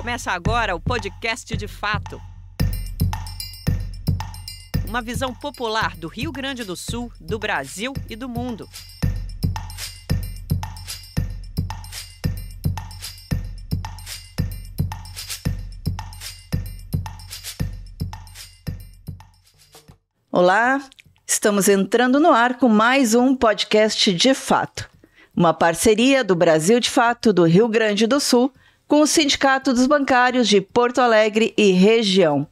Começa agora o podcast De Fato. Uma visão popular do Rio Grande do Sul, do Brasil e do mundo. Olá, estamos entrando no ar com mais um podcast De Fato. Uma parceria do Brasil de Fato do Rio Grande do Sul com o Sindicato dos Bancários de Porto Alegre e região.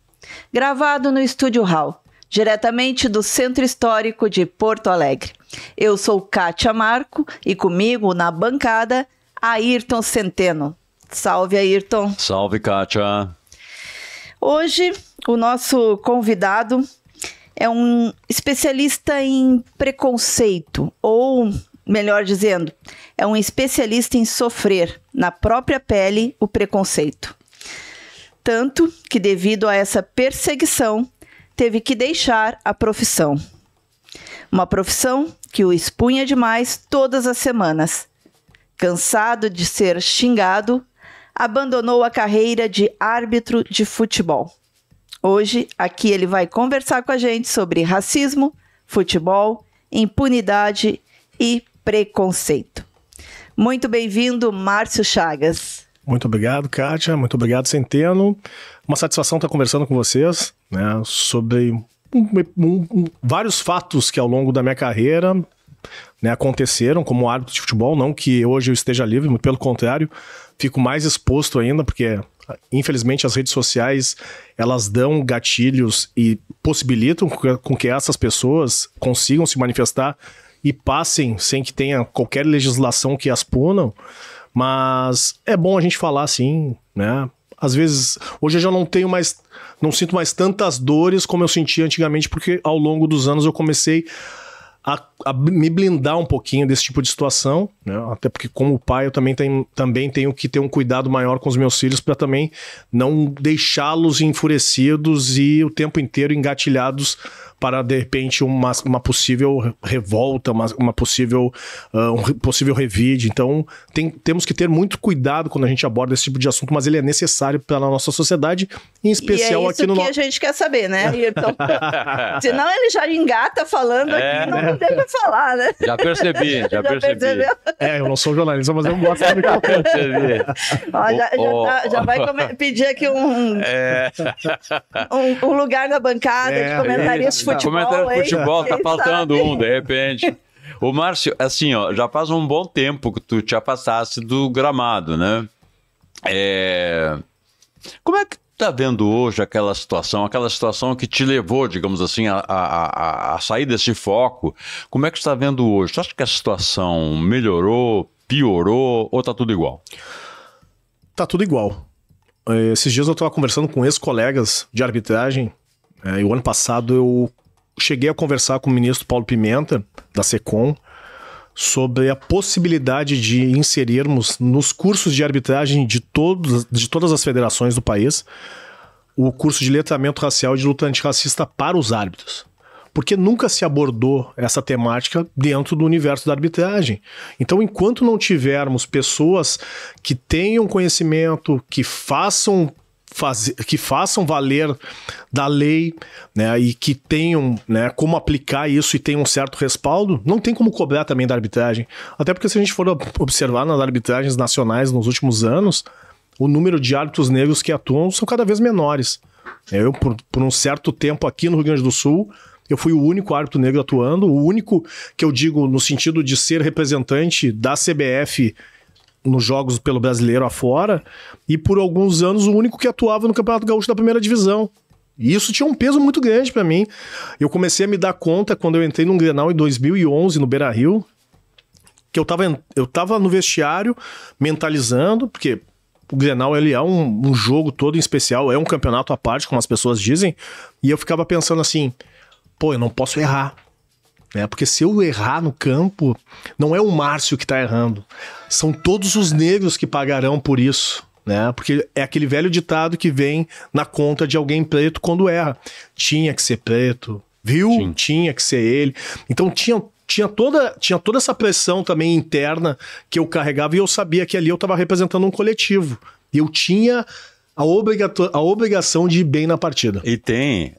Gravado no Estúdio Hall, diretamente do Centro Histórico de Porto Alegre. Eu sou Kátia Marco e comigo na bancada, Ayrton Centeno. Salve, Ayrton. Salve, Kátia. Hoje, o nosso convidado é um especialista em preconceito, ou, melhor dizendo, é um especialista em sofrer na própria pele o preconceito. Tanto que, devido a essa perseguição, teve que deixar a profissão. Uma profissão que o expunha demais todas as semanas. Cansado de ser xingado, abandonou a carreira de árbitro de futebol. Hoje, aqui ele vai conversar com a gente sobre racismo, futebol, impunidade e preconceito. Muito bem-vindo, Márcio Chagas. Muito obrigado, Kátia. Muito obrigado, Centeno. Uma satisfação estar conversando com vocês, né, sobre vários fatos que ao longo da minha carreira, né, aconteceram como árbitro de futebol. Não que hoje eu esteja livre, mas pelo contrário, fico mais exposto ainda, porque infelizmente as redes sociais elas dão gatilhos e possibilitam com que essas pessoas consigam se manifestar e passem sem que tenha qualquer legislação que as punam. Mas é bom a gente falar assim, né? Às vezes, hoje eu já não sinto mais tantas dores como eu sentia antigamente, porque ao longo dos anos eu comecei a me blindar um pouquinho desse tipo de situação, né? Até porque como pai eu também tenho que ter um cuidado maior com os meus filhos para também não deixá-los enfurecidos e o tempo inteiro engatilhados para, de repente, uma possível revolta, um possível revide. Então, temos que ter muito cuidado quando a gente aborda esse tipo de assunto, mas ele é necessário para a nossa sociedade, em especial aqui no... E é isso que a gente quer saber, né, Ayrton? Senão ele já engata falando aqui, não deixa falar, né? Já percebi. Eu não sou jornalista, mas eu gosto de perceber. Já vai pedir aqui um lugar na bancada de comentarista de futebol. Comentário de futebol, tá faltando um, de repente. O Márcio, assim, ó, já faz um bom tempo que tu te afastaste do gramado, né? Como é que tá vendo hoje aquela situação que te levou, digamos assim, a sair desse foco? Como é que você está vendo hoje? Tu acha que a situação melhorou, piorou ou tá tudo igual? Tá tudo igual. Esses dias eu estava conversando com ex-colegas de arbitragem, e o ano passado eu cheguei a conversar com o ministro Paulo Pimenta, da SECOM, sobre a possibilidade de inserirmos nos cursos de arbitragem de todas as federações do país o curso de letramento racial e de luta antirracista para os árbitros. Porque nunca se abordou essa temática dentro do universo da arbitragem. Então, enquanto não tivermos pessoas que tenham conhecimento, que façam valer da lei, né, e que tenham, né, como aplicar isso e tenham um certo respaldo, não tem como cobrar também da arbitragem. Até porque se a gente for observar nas arbitragens nacionais nos últimos anos, o número de árbitros negros que atuam são cada vez menores. Eu, por um certo tempo aqui no Rio Grande do Sul, eu fui o único árbitro negro atuando, o único que eu digo no sentido de ser representante da CBF nos jogos pelo brasileiro afora, e por alguns anos o único que atuava no Campeonato Gaúcho da Primeira Divisão. E isso tinha um peso muito grande para mim. Eu comecei a me dar conta quando eu entrei num Grenal em 2011 no Beira-Rio, que eu tava no vestiário mentalizando, porque o Grenal ele é um jogo todo em especial, é um campeonato à parte, como as pessoas dizem, e eu ficava pensando assim, eu não posso errar. Porque se eu errar no campo, não é o Márcio que está errando, são todos os negros que pagarão por isso, né? Porque é aquele velho ditado que vem na conta de alguém preto quando erra. Tinha que ser preto, viu? Sim. Tinha que ser ele. Então tinha toda essa pressão também interna que eu carregava, e eu sabia que ali eu estava representando um coletivo. E eu tinha a obrigação de ir bem na partida. E tem,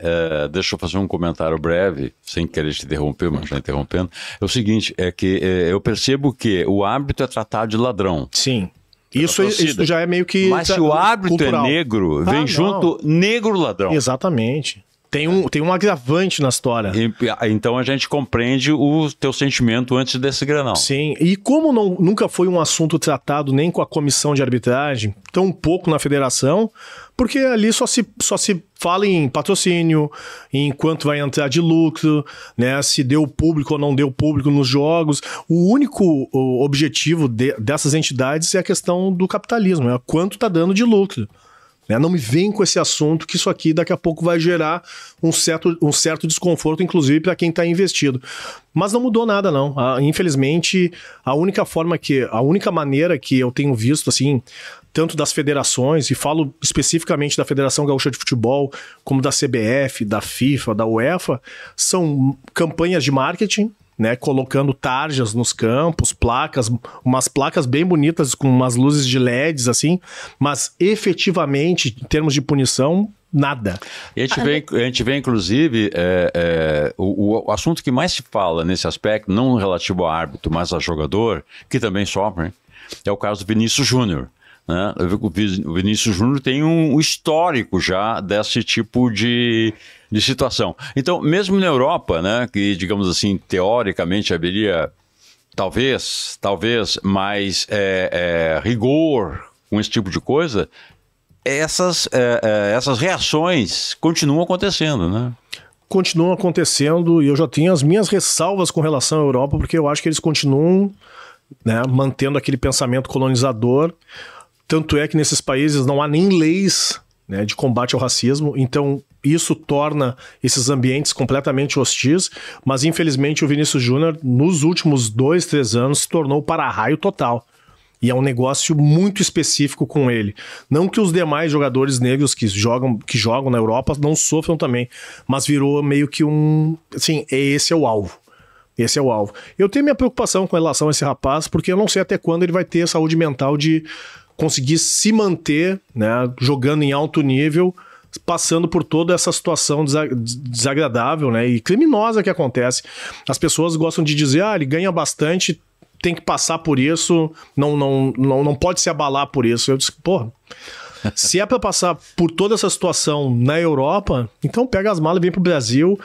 deixa eu fazer um comentário breve, sem querer te interromper, mas já interrompendo. É o seguinte, é que eu percebo que o árbitro é tratado de ladrão. Sim. Isso já é meio que mas se o árbitro cultural. é negro, vem junto negro ladrão. Exatamente. Tem um agravante na história. Então a gente compreende o teu sentimento antes desse Grenal. Sim, e como nunca foi um assunto tratado nem com a comissão de arbitragem, tão pouco na federação, porque ali só se fala em patrocínio, em quanto vai entrar de lucro, né, se deu público ou não deu público nos jogos. O único objetivo dessas entidades é a questão do capitalismo, é quanto está dando de lucro. Não me vem com esse assunto, que isso aqui daqui a pouco vai gerar um certo desconforto, inclusive para quem está investido. Mas não mudou nada, não. Infelizmente, a única maneira que eu tenho visto, assim, tanto das federações, e falo especificamente da Federação Gaúcha de Futebol, como da CBF, da FIFA, da UEFA, são campanhas de marketing, né, colocando tarjas nos campos, umas placas bem bonitas com umas luzes de LEDs, assim, mas efetivamente, em termos de punição, nada. E a gente vê inclusive, o assunto que mais se fala nesse aspecto, não relativo ao árbitro, mas ao jogador, que também sofre, é o caso do Vinícius Júnior. Né? O Vinícius Júnior tem um histórico já desse tipo de situação. Então, mesmo na Europa, né, que, digamos assim, teoricamente haveria talvez mais rigor com esse tipo de coisa, essas reações continuam acontecendo, né? Continuam acontecendo, e eu já tenho as minhas ressalvas com relação à Europa, porque eu acho que eles continuam, né, mantendo aquele pensamento colonizador. Tanto é que nesses países não há nem leis, né, de combate ao racismo, então isso torna esses ambientes completamente hostis, mas infelizmente o Vinícius Júnior, nos últimos 2-3 anos, se tornou para-raio total. E é um negócio muito específico com ele. Não que os demais jogadores negros que jogam na Europa não sofram também, mas virou meio que assim, esse é o alvo. Esse é o alvo. Eu tenho minha preocupação com relação a esse rapaz, porque eu não sei até quando ele vai ter saúde mental de conseguir se manter, né, jogando em alto nível, passando por toda essa situação desagradável, né, e criminosa que acontece. As pessoas gostam de dizer, ele ganha bastante, tem que passar por isso, não pode se abalar por isso. Eu disse, porra, se é para passar por toda essa situação na Europa, então pega as malas e vem pro Brasil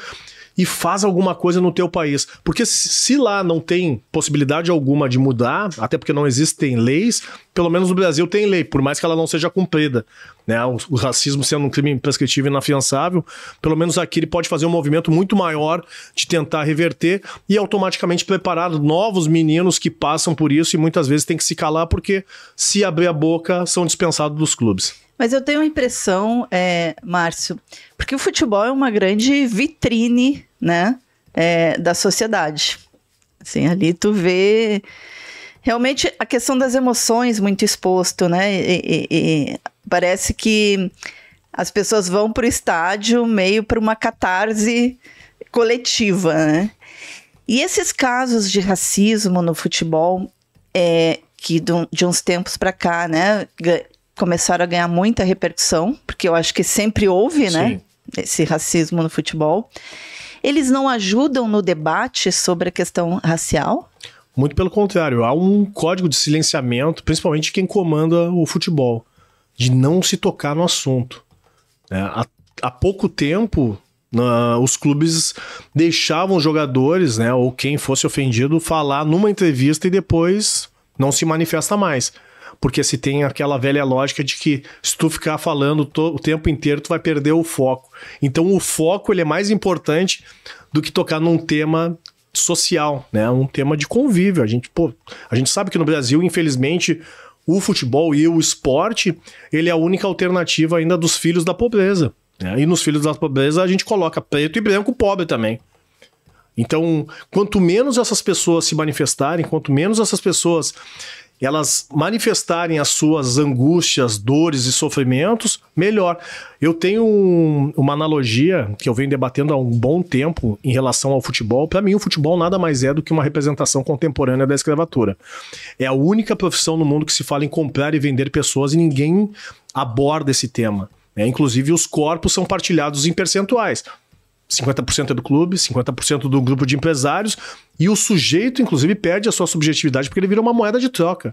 e faz alguma coisa no teu país. Porque se lá não tem possibilidade alguma de mudar, até porque não existem leis, pelo menos no Brasil tem lei, por mais que ela não seja cumprida. Né? O racismo sendo um crime prescritível e inafiançável, pelo menos aqui ele pode fazer um movimento muito maior de tentar reverter e automaticamente preparar novos meninos que passam por isso e muitas vezes tem que se calar porque se abrir a boca são dispensados dos clubes. Mas eu tenho a impressão, Márcio, porque o futebol é uma grande vitrine, né, da sociedade. Assim, ali tu vê realmente a questão das emoções muito exposto, né, e parece que as pessoas vão para o estádio meio para uma catarse coletiva, né? E esses casos de racismo no futebol, que de uns tempos para cá, né, começaram a ganhar muita repercussão, porque eu acho que sempre houve, né, esse racismo no futebol. Eles não ajudam no debate sobre a questão racial? Muito pelo contrário, há um código de silenciamento, principalmente de quem comanda o futebol, de não se tocar no assunto. Há pouco tempo, os clubes deixavam os jogadores, né, ou quem fosse ofendido, falar numa entrevista e depois não se manifesta mais. Porque se tem aquela velha lógica de que se tu ficar falando o tempo inteiro, tu vai perder o foco. Então o foco ele é mais importante do que tocar num tema social, né? Um tema de convívio. A gente sabe que no Brasil, infelizmente, o futebol e o esporte, ele é a única alternativa ainda dos filhos da pobreza. Né? E nos filhos da pobreza a gente coloca preto e branco pobre também. Então, quanto menos essas pessoas se manifestarem, quanto menos essas pessoas elas manifestarem as suas angústias, dores e sofrimentos, melhor. Eu tenho uma analogia que eu venho debatendo há um bom tempo em relação ao futebol. Para mim, o futebol nada mais é do que uma representação contemporânea da escravatura. É a única profissão no mundo que se fala em comprar e vender pessoas e ninguém aborda esse tema. Inclusive, os corpos são partilhados em percentuais. 50% é do clube, 50% do grupo de empresários, e o sujeito, inclusive, perde a sua subjetividade porque ele vira uma moeda de troca.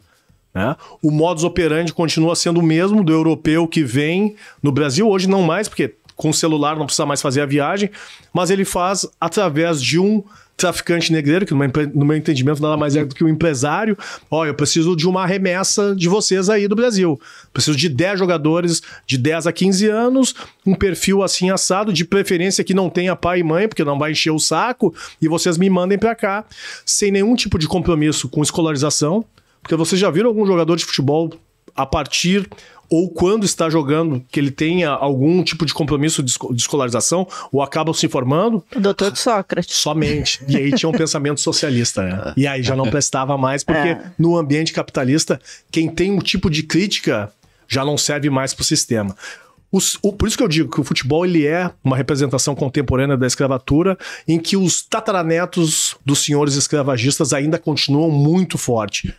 Né? O modus operandi continua sendo o mesmo do europeu que vem no Brasil, hoje não mais, porque com o celular não precisa mais fazer a viagem, mas ele faz através de um traficante negreiro, que no meu entendimento nada mais é do que um empresário. Eu preciso de uma remessa de vocês aí do Brasil. Preciso de 10 jogadores de 10 a 15 anos, um perfil assim assado, de preferência que não tenha pai e mãe, porque não vai encher o saco, e vocês me mandem pra cá, sem nenhum tipo de compromisso com escolarização, porque vocês já viram algum jogador de futebol a partir ou quando está jogando, que ele tenha algum tipo de compromisso de escolarização, ou acabam se formando? O doutor Sócrates. Somente. E aí tinha um pensamento socialista, né? E aí já não prestava mais, porque no ambiente capitalista, quem tem um tipo de crítica já não serve mais para o sistema. Por isso que eu digo que o futebol ele é uma representação contemporânea da escravatura, em que os tataranetos dos senhores escravagistas ainda continuam muito forte.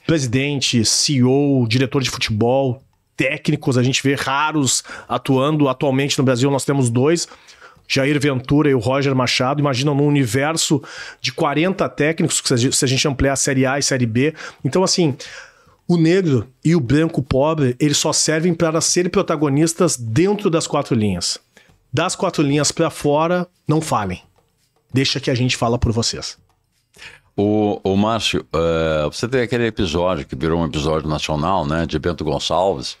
Presidente, CEO, diretor de futebol, técnicos, a gente vê raros atuando. Atualmente no Brasil nós temos 2, Jair Ventura e o Roger Machado. Imagina num universo de 40 técnicos, se a gente ampliar a Série A e Série B. Então assim, o negro e o branco pobre, eles só servem para serem protagonistas dentro das 4 linhas. Das 4 linhas para fora, não falem. Deixa que a gente fala por vocês. O Márcio, você teve aquele episódio que virou um episódio nacional, né, de Bento Gonçalves,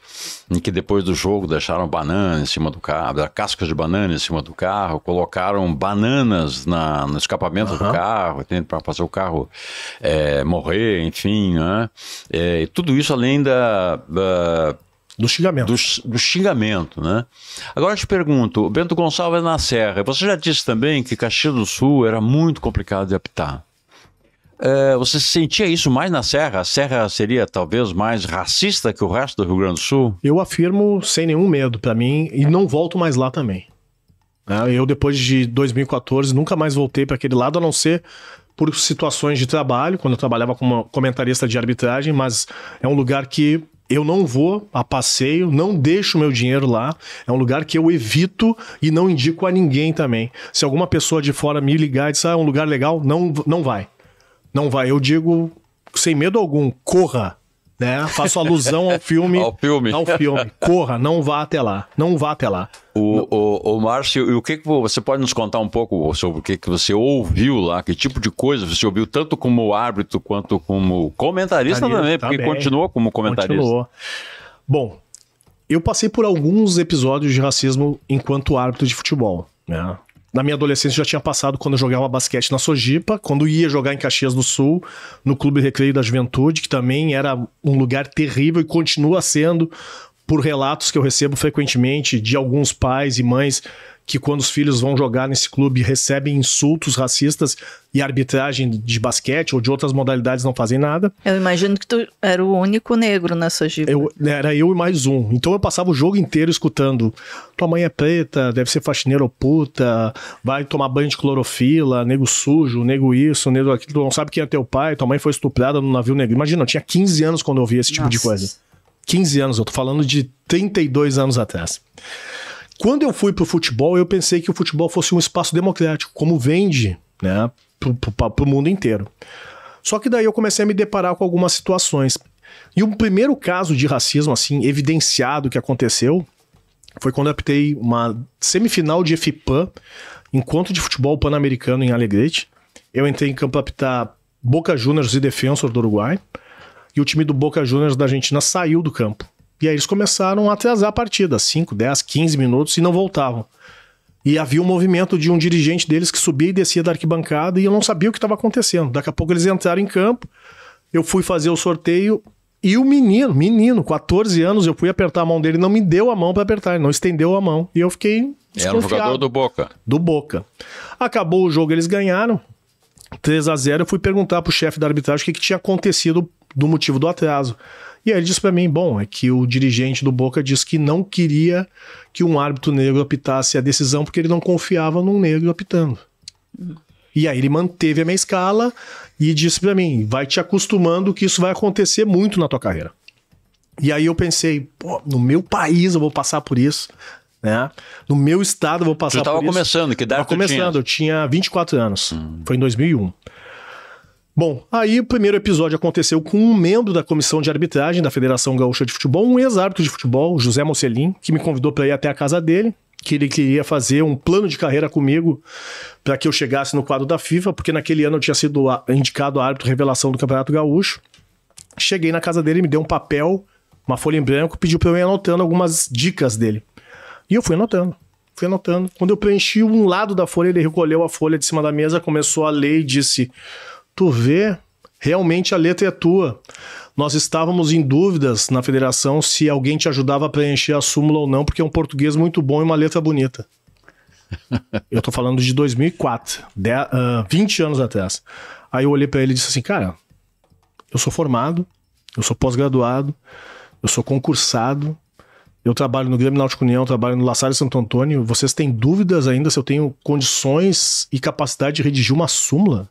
em que depois do jogo deixaram banana em cima do carro, cascas de banana em cima do carro, colocaram bananas no escapamento do carro, para fazer o carro morrer, enfim, né? E tudo isso além do xingamento. Do xingamento, né? Agora eu te pergunto, o Bento Gonçalves é na Serra. Você já disse também que Caxias do Sul era muito complicado de apitar. Você sentia isso mais na Serra? A Serra seria talvez mais racista que o resto do Rio Grande do Sul? Eu afirmo sem nenhum medo para mim e não volto mais lá também. Eu depois de 2014 nunca mais voltei para aquele lado, a não ser por situações de trabalho, quando eu trabalhava como comentarista de arbitragem, mas é um lugar que eu não vou a passeio, não deixo meu dinheiro lá, é um lugar que eu evito e não indico a ninguém também. Se alguma pessoa de fora me ligar e disser é um lugar legal, não vai. Não vai, eu digo sem medo algum, corra, né? Faço alusão ao filme. Ao filme. Corra, não vá até lá, não vá até lá. O Márcio, e o que você pode nos contar um pouco sobre o que você ouviu lá? Que tipo de coisa você ouviu, tanto como árbitro quanto como comentarista também, porque continuou como comentarista. Continuou. Bom, eu passei por alguns episódios de racismo enquanto árbitro de futebol, né? Na minha adolescência já tinha passado quando eu jogava basquete na Sojipa, quando ia jogar em Caxias do Sul, no Clube Recreio da Juventude, que também era um lugar terrível e continua sendo, por relatos que eu recebo frequentemente de alguns pais e mães que quando os filhos vão jogar nesse clube recebem insultos racistas e a arbitragem de basquete ou de outras modalidades não fazem nada. Eu imagino que tu era o único negro na Sojipa. Era eu e mais um. Então eu passava o jogo inteiro escutando: tua mãe é preta, deve ser faxineira ou puta, vai tomar banho de clorofila, nego sujo, nego isso, nego aquilo, tu não sabe quem é teu pai, tua mãe foi estuprada no navio negro. Imagina, eu tinha 15 anos quando eu ouvia esse tipo de coisa. 15 anos, eu tô falando de 32 anos atrás. Quando eu fui pro futebol, eu pensei que o futebol fosse um espaço democrático, como vende, né, pro mundo inteiro. Só que daí eu comecei a me deparar com algumas situações. E o primeiro caso de racismo, assim, evidenciado que aconteceu, foi quando eu apitei uma semifinal de FIPAM, encontro de futebol pan-americano em Alegrete. Eu entrei em campo para apitar Boca Juniors e Defensor do Uruguai, e o time do Boca Juniors da Argentina saiu do campo. E aí eles começaram a atrasar a partida, 5, 10, 15 minutos, e não voltavam. E havia um movimento de um dirigente deles que subia e descia da arquibancada e eu não sabia o que estava acontecendo. Daqui a pouco eles entraram em campo, eu fui fazer o sorteio e o menino, 14 anos, eu fui apertar a mão dele, não me deu a mão para apertar, ele não estendeu a mão. E eu fiquei desconfiado. Era um jogador do Boca. Do Boca. Acabou o jogo, eles ganharam, 3-0, eu fui perguntar pro chefe da arbitragem o que tinha acontecido do motivo do atraso. E aí ele disse pra mim, bom, é que o dirigente do Boca disse que não queria que um árbitro negro apitasse a decisão porque ele não confiava num negro apitando. E aí ele manteve a minha escala e disse pra mim, vai te acostumando que isso vai acontecer muito na tua carreira. E aí eu pensei, pô, no meu país eu vou passar por isso, né? No meu estado eu vou passar por isso. Você estava começando, que idade tu tinha? Eu tinha 24 anos, foi em 2001. Bom, aí o primeiro episódio aconteceu com um membro da comissão de arbitragem da Federação Gaúcha de Futebol, um ex-árbitro de futebol, José Mocelin, que me convidou para ir até a casa dele, que ele queria fazer um plano de carreira comigo para que eu chegasse no quadro da FIFA, porque naquele ano eu tinha sido indicado árbitro revelação do Campeonato Gaúcho. Cheguei na casa dele, me deu um papel, uma folha em branco, pediu para eu ir anotando algumas dicas dele. E eu fui anotando. Quando eu preenchi um lado da folha, ele recolheu a folha de cima da mesa, começou a ler e disse... Tu vê, realmente a letra é tua. Nós estávamos em dúvidas na federação se alguém te ajudava a preencher a súmula ou não, porque é um português muito bom e uma letra bonita. Eu tô falando de 2004, 20 anos atrás. Aí eu olhei pra ele e disse assim, cara, eu sou formado, eu sou pós-graduado, eu sou concursado, eu trabalho no Grêmio Náutico União, trabalho no La Salle Santo Antônio, vocês têm dúvidas ainda se eu tenho condições e capacidade de redigir uma súmula?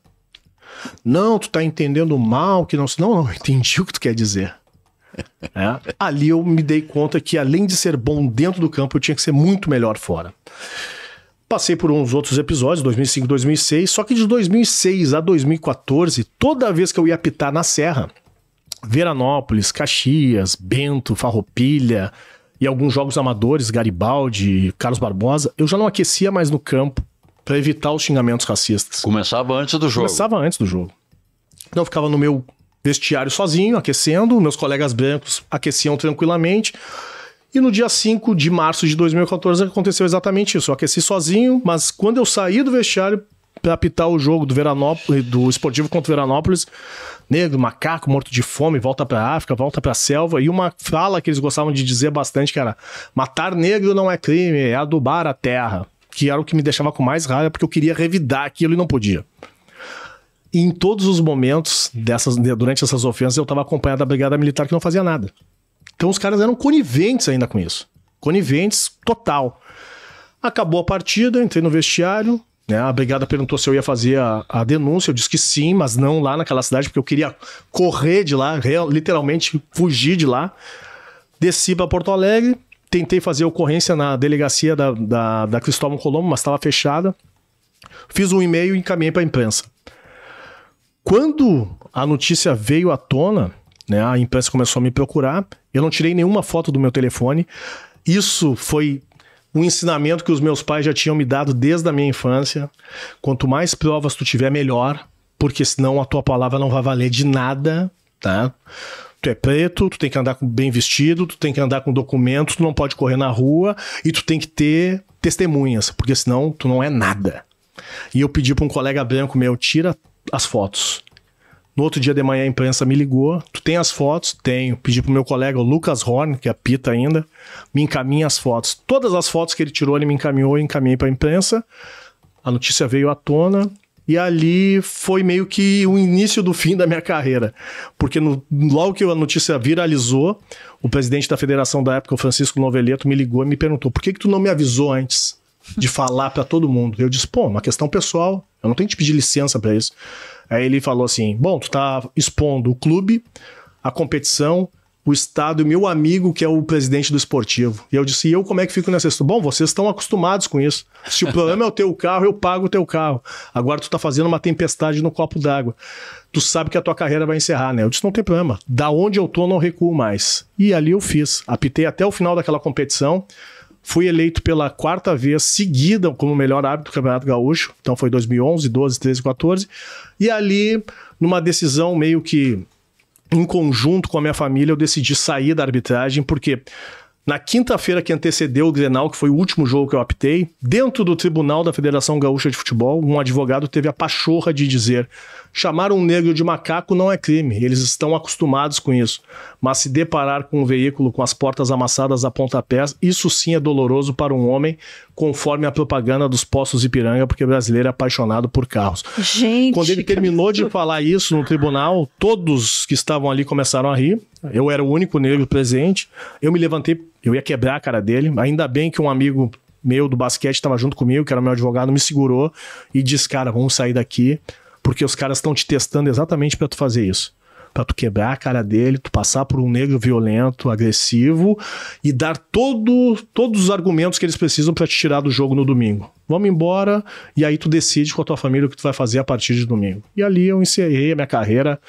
Não, tu tá entendendo mal, que não... Não, entendi o que tu quer dizer. Ali eu me dei conta que além de ser bom dentro do campo, eu tinha que ser muito melhor fora. Passei por uns outros episódios, 2005, 2006, só que de 2006 a 2014, toda vez que eu ia apitar na Serra, Veranópolis, Caxias, Bento, Farroupilha e alguns jogos amadores, Garibaldi, Carlos Barbosa, eu já não aquecia mais no campo para evitar os xingamentos racistas. Começava antes do jogo. Então eu ficava no meu vestiário sozinho, aquecendo, meus colegas brancos aqueciam tranquilamente. E no dia 5 de março de 2014 aconteceu exatamente isso. Eu aqueci sozinho, mas quando eu saí do vestiário para apitar o jogo do Veranópolis, do Esportivo contra o Veranópolis, negro, macaco, morto de fome, volta pra África, volta pra selva. E uma fala que eles gostavam de dizer bastante que era: matar negro não é crime, é adubar a terra. Que era o que me deixava com mais raiva, porque eu queria revidar aquilo e não podia. E em todos os momentos, durante essas ofensas, eu estava acompanhado da Brigada Militar que não fazia nada. Então os caras eram coniventes ainda com isso. Coniventes total. Acabou a partida, entrei no vestiário, né, a Brigada perguntou se eu ia fazer a denúncia, eu disse que sim, mas não lá naquela cidade, porque eu queria correr de lá, literalmente fugir de lá. Desci para Porto Alegre, tentei fazer ocorrência na delegacia da Cristóvão Colombo, mas estava fechada. Fiz um e-mail e encaminhei para a imprensa. Quando a notícia veio à tona, né, a imprensa começou a me procurar, eu não tirei nenhuma foto do meu telefone. Isso foi um ensinamento que os meus pais já tinham me dado desde a minha infância. Quanto mais provas tu tiver, melhor, porque senão a tua palavra não vai valer de nada, tá? Tu é preto, tu tem que andar bem vestido, tu tem que andar com documentos, tu não pode correr na rua e tu tem que ter testemunhas, porque senão tu não é nada. E eu pedi para um colega branco meu, tira as fotos. No outro dia de manhã a imprensa me ligou, tu tem as fotos? Tenho. Pedi pro meu colega, o Lucas Horn, que apita ainda, me encaminha as fotos. Todas as fotos que ele tirou, ele me encaminhou e encaminhei pra imprensa. A notícia veio à tona. E ali foi meio que o início do fim da minha carreira. Porque logo que a notícia viralizou, o presidente da federação da época, o Francisco Noveleto, me ligou e me perguntou: por que tu não me avisou antes de falar pra todo mundo? Eu disse: pô, uma questão pessoal, eu não tenho que te pedir licença pra isso. Aí ele falou assim: bom, tu tá expondo o clube, a competição, o estado e o meu amigo, que é o presidente do esportivo. E eu disse: e eu como é que fico nessa situação? Bom, vocês estão acostumados com isso. Se o problema é o teu carro, eu pago o teu carro. Agora tu tá fazendo uma tempestade no copo d'água. Tu sabe que a tua carreira vai encerrar, né? Eu disse: não tem problema. Da onde eu tô, não recuo mais. E ali eu fiz. Apitei até o final daquela competição. Fui eleito pela 4ª vez seguida como melhor árbitro do Campeonato Gaúcho. Então foi 2011, 12, 13, 14. E ali, numa decisão meio que em conjunto com a minha família, eu decidi sair da arbitragem, porque Na quinta-feira que antecedeu o Grenal, que foi o último jogo que eu apitei, dentro do Tribunal da Federação Gaúcha de Futebol, um advogado teve a pachorra de dizer: chamar um negro de macaco não é crime, eles estão acostumados com isso. Mas se deparar com um veículo com as portas amassadas a pontapés, isso sim é doloroso para um homem, conforme a propaganda dos Poços Ipiranga, porque o brasileiro é apaixonado por carros. Gente, Quando ele terminou de falar isso no tribunal, todos que estavam ali começaram a rir. Eu era o único negro presente. Eu me levantei, eu ia quebrar a cara dele. Ainda bem que um amigo meu do basquete estava junto comigo, que era meu advogado, me segurou e disse: cara, vamos sair daqui, porque os caras estão te testando exatamente para tu fazer isso. Para tu quebrar a cara dele, tu passar por um negro violento, agressivo e dar todos os argumentos que eles precisam para te tirar do jogo no domingo. Vamos embora e aí tu decide com a tua família o que tu vai fazer a partir de domingo. E ali eu encerrei a minha carreira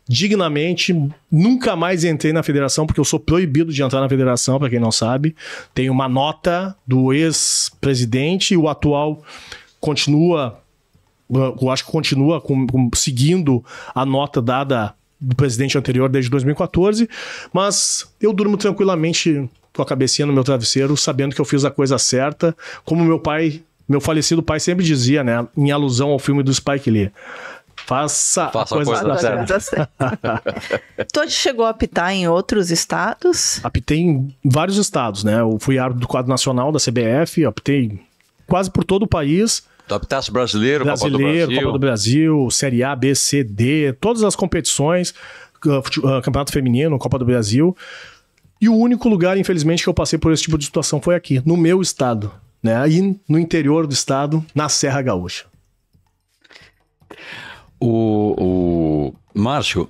dignamente. Nunca mais entrei na federação, porque eu sou proibido de entrar na federação, para quem não sabe. Tem uma nota do ex-presidente e o atual continua, eu acho que continua seguindo a nota dada do presidente anterior desde 2014, mas eu durmo tranquilamente com a cabecinha no meu travesseiro, sabendo que eu fiz a coisa certa, como meu falecido pai sempre dizia, né, em alusão ao filme do Spike Lee: faça a coisa certa. Tu chegou a apitar em outros estados? Apitei em vários estados, né? Eu fui árbitro do quadro nacional da CBF, apitei quase por todo o país. Tu apitasse brasileiro, Copa do Brasil, Série A, B, C, D, todas as competições, Campeonato Feminino, Copa do Brasil. E o único lugar, infelizmente, que eu passei por esse tipo de situação foi aqui, no meu estado, né? Aí no interior do estado, na Serra Gaúcha. O Márcio,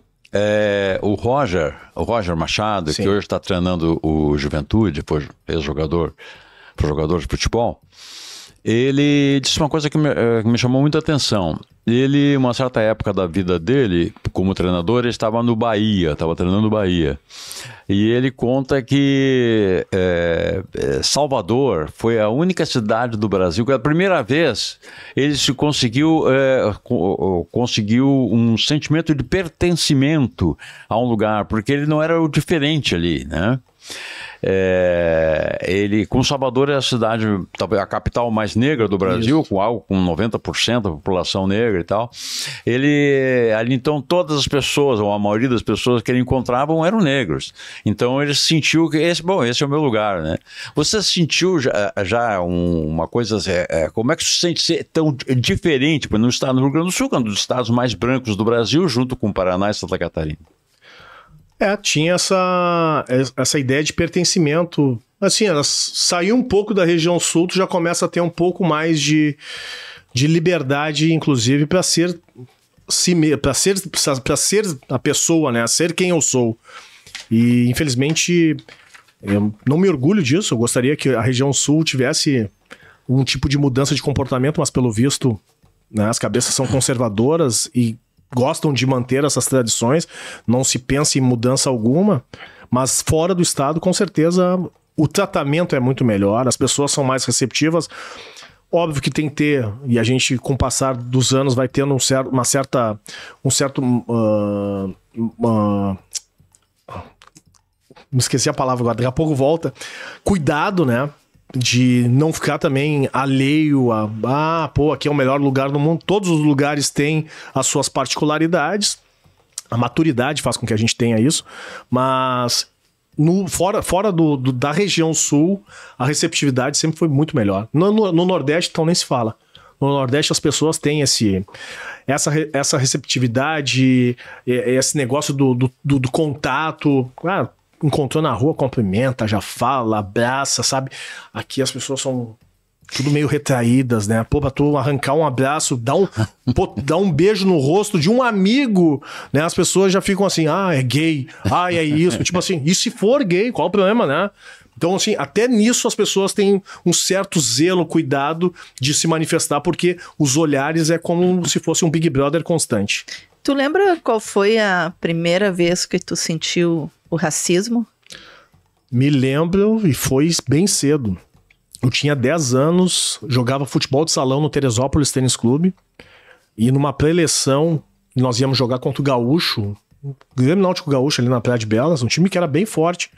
o Roger Machado, Sim. que hoje está treinando o Juventude, foi jogador de futebol. Ele disse uma coisa que me chamou muita atenção. Ele, uma certa época da vida dele, como treinador, ele estava no Bahia, estava treinando o Bahia. E ele conta que Salvador foi a única cidade do Brasil que, a primeira vez, ele conseguiu um sentimento de pertencimento a um lugar, porque ele não era o diferente ali, né? Com Salvador é a cidade, talvez a capital mais negra do Brasil, com 90% da população negra e tal. Ali então todas as pessoas, ou a maioria das pessoas que ele encontravam eram negros. Então ele sentiu que esse é o meu lugar, né? Você sentiu já uma coisa, como é que se sente ser tão diferente no estado do Rio Grande do Sul, que é um dos estados mais brancos do Brasil, junto com o Paraná e Santa Catarina? Tinha essa ideia de pertencimento. Assim, ela saiu um pouco da região sul, tu já começa a ter um pouco mais de liberdade, inclusive, para ser a pessoa, né? Ser quem eu sou. E, infelizmente, eu não me orgulho disso. Eu gostaria que a região sul tivesse um tipo de mudança de comportamento, mas, pelo visto, né, as cabeças são conservadoras e gostam de manter essas tradições, não se pensa em mudança alguma, mas fora do estado, com certeza, o tratamento é muito melhor, as pessoas são mais receptivas. Óbvio que tem que ter, e a gente, com o passar dos anos, vai tendo me esqueci a palavra agora, daqui a pouco volta. Cuidado, né? De não ficar também alheio aqui é o melhor lugar do mundo. Todos os lugares têm as suas particularidades. A maturidade faz com que a gente tenha isso. Mas fora da região sul, a receptividade sempre foi muito melhor. No Nordeste, então, nem se fala. No Nordeste, as pessoas têm essa receptividade, esse negócio do contato. Encontrou na rua, cumprimenta, já fala, abraça, sabe? Aqui as pessoas são tudo meio retraídas, né? Pra tu arrancar um abraço, dar um beijo no rosto de um amigo, né? As pessoas já ficam assim: é gay, é isso. Tipo assim, e se for gay, qual o problema, né? Então, assim, até nisso as pessoas têm um certo zelo, cuidado de se manifestar, porque os olhares é como se fosse um Big Brother constante. Tu lembra qual foi a primeira vez que tu sentiu o racismo? Me lembro, e foi bem cedo. Eu tinha 10 anos, jogava futebol de salão no Teresópolis Tênis Clube, e numa pré-eleição nós íamos jogar contra o Gaúcho, o Grêmio Náutico Gaúcho ali na Praia de Belas, um time que era bem forte.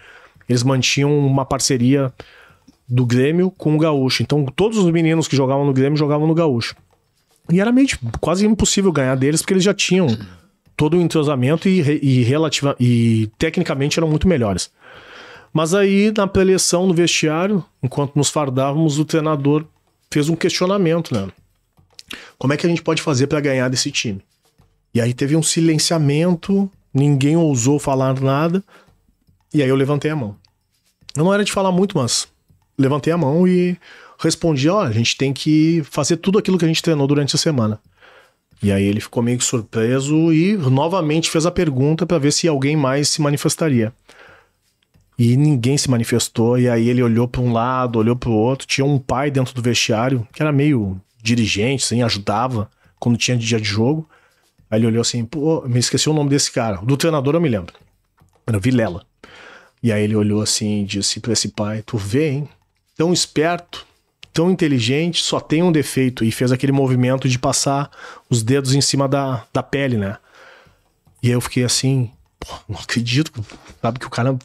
eles mantinham uma parceria do Grêmio com o Gaúcho. Então todos os meninos que jogavam no Grêmio jogavam no Gaúcho. E era meio quase impossível ganhar deles, porque eles já tinham todo o entrosamento e tecnicamente eram muito melhores. Mas aí, na pré-eleição, no vestiário, enquanto nos fardávamos, o treinador fez um questionamento, né? Como é que a gente pode fazer para ganhar desse time? E aí teve um silenciamento, ninguém ousou falar nada, e aí eu levantei a mão. Eu não era de falar muito, mas levantei a mão e respondi, a gente tem que fazer tudo aquilo que a gente treinou durante a semana. E aí ele ficou meio surpreso e novamente fez a pergunta para ver se alguém mais se manifestaria. E ninguém se manifestou, e aí ele olhou para um lado, olhou para o outro. Tinha um pai dentro do vestiário, que era meio dirigente, assim, ajudava quando tinha dia de jogo. Aí ele olhou assim, pô, me esqueci o nome desse cara. Do treinador eu me lembro. Era o Vilela. E aí ele olhou assim e disse para esse pai, tu vê, hein? Tão esperto, tão inteligente, só tem um defeito. E fez aquele movimento de passar os dedos em cima da pele, né? E aí eu fiquei assim, pô, não acredito, sabe, que o cara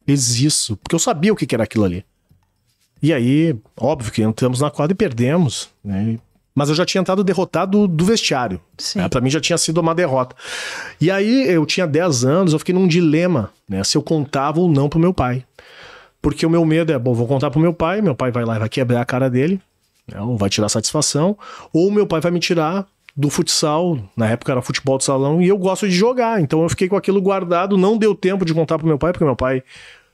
fez isso. Porque eu sabia o que era aquilo ali. E aí, óbvio que entramos na quadra e perdemos, né? Mas eu já tinha entrado derrotado do vestiário. Né? Pra mim já tinha sido uma derrota. E aí eu tinha 10 anos, eu fiquei num dilema, né? Se eu contava ou não pro meu pai. Porque o meu medo é, bom, vou contar pro meu pai vai lá e vai quebrar a cara dele, né? Ou vai tirar satisfação, ou meu pai vai me tirar do futsal, na época era futebol de salão, e eu gosto de jogar, então eu fiquei com aquilo guardado, não deu tempo de contar pro meu pai, porque meu pai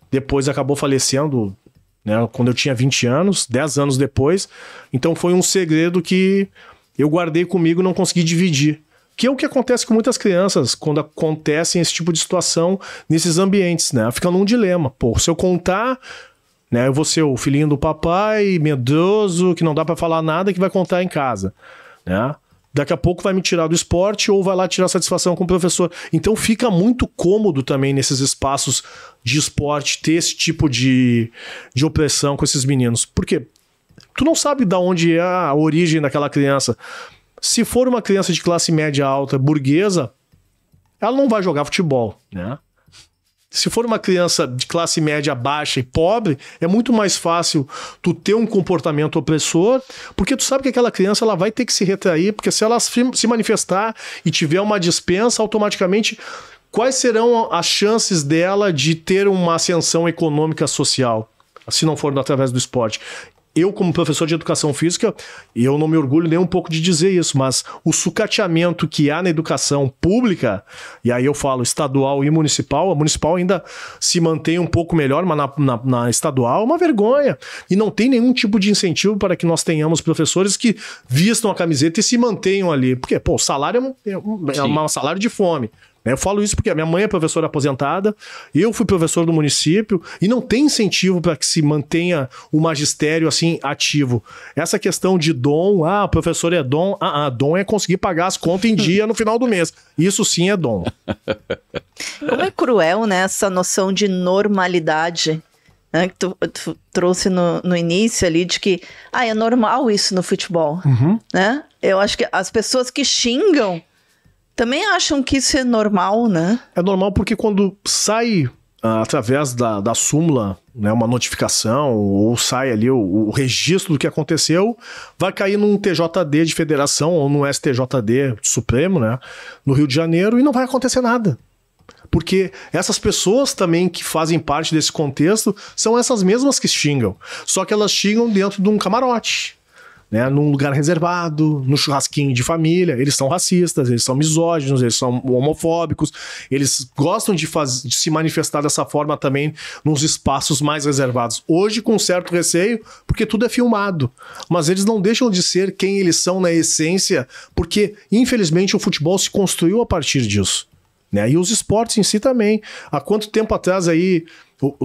depois acabou falecendo, né, quando eu tinha 20 anos, 10 anos depois, então foi um segredo que eu guardei comigo e não consegui dividir. Que é o que acontece com muitas crianças quando acontecem esse tipo de situação nesses ambientes, né? Fica num dilema. Pô, se eu contar, né, eu vou ser o filhinho do papai, medroso, que não dá pra falar nada, que vai contar em casa, né? Daqui a pouco vai me tirar do esporte ou vai lá tirar satisfação com o professor. Então fica muito cômodo também nesses espaços de esporte ter esse tipo de opressão com esses meninos. Por quê? Tu não sabe de onde é a origem daquela criança. Se for uma criança de classe média alta, burguesa, ela não vai jogar futebol, né? Se for uma criança de classe média baixa e pobre, é muito mais fácil tu ter um comportamento opressor, porque tu sabe que aquela criança ela vai ter que se retrair, porque se ela se manifestar e tiver uma dispensa, automaticamente, quais serão as chances dela de ter uma ascensão econômica social, se não for através do esporte? Eu, como professor de educação física, eu não me orgulho nem um pouco de dizer isso, mas o sucateamento que há na educação pública, e aí eu falo estadual e municipal, a municipal ainda se mantém um pouco melhor, mas na estadual é uma vergonha. E não tem nenhum tipo de incentivo para que nós tenhamos professores que vistam a camiseta e se mantenham ali. Porque, pô, o salário é um salário de fome. Eu falo isso porque a minha mãe é professora aposentada, eu fui professor do município e não tem incentivo para que se mantenha o magistério assim ativo. Essa questão de dom, o professor é dom, dom é conseguir pagar as contas em dia no final do mês. Isso sim é dom. Como é cruel, né, essa noção de normalidade, né, que tu trouxe no início ali, de que é normal isso no futebol, né? Eu acho que as pessoas que xingam também acham que isso é normal, né? É normal porque quando sai através da súmula, né, uma notificação, ou sai ali o registro do que aconteceu, vai cair num TJD de federação ou num STJD Supremo, né, no Rio de Janeiro, e não vai acontecer nada. Porque essas pessoas também que fazem parte desse contexto são essas mesmas que xingam, só que elas xingam dentro de um camarote, né, num lugar reservado, no churrasquinho de família. Eles são racistas, eles são misóginos, eles são homofóbicos, eles gostam de se manifestar dessa forma também nos espaços mais reservados. Hoje com certo receio, porque tudo é filmado, mas eles não deixam de ser quem eles são na essência, porque infelizmente o futebol se construiu a partir disso, né? E os esportes em si também. Há quanto tempo atrás aí,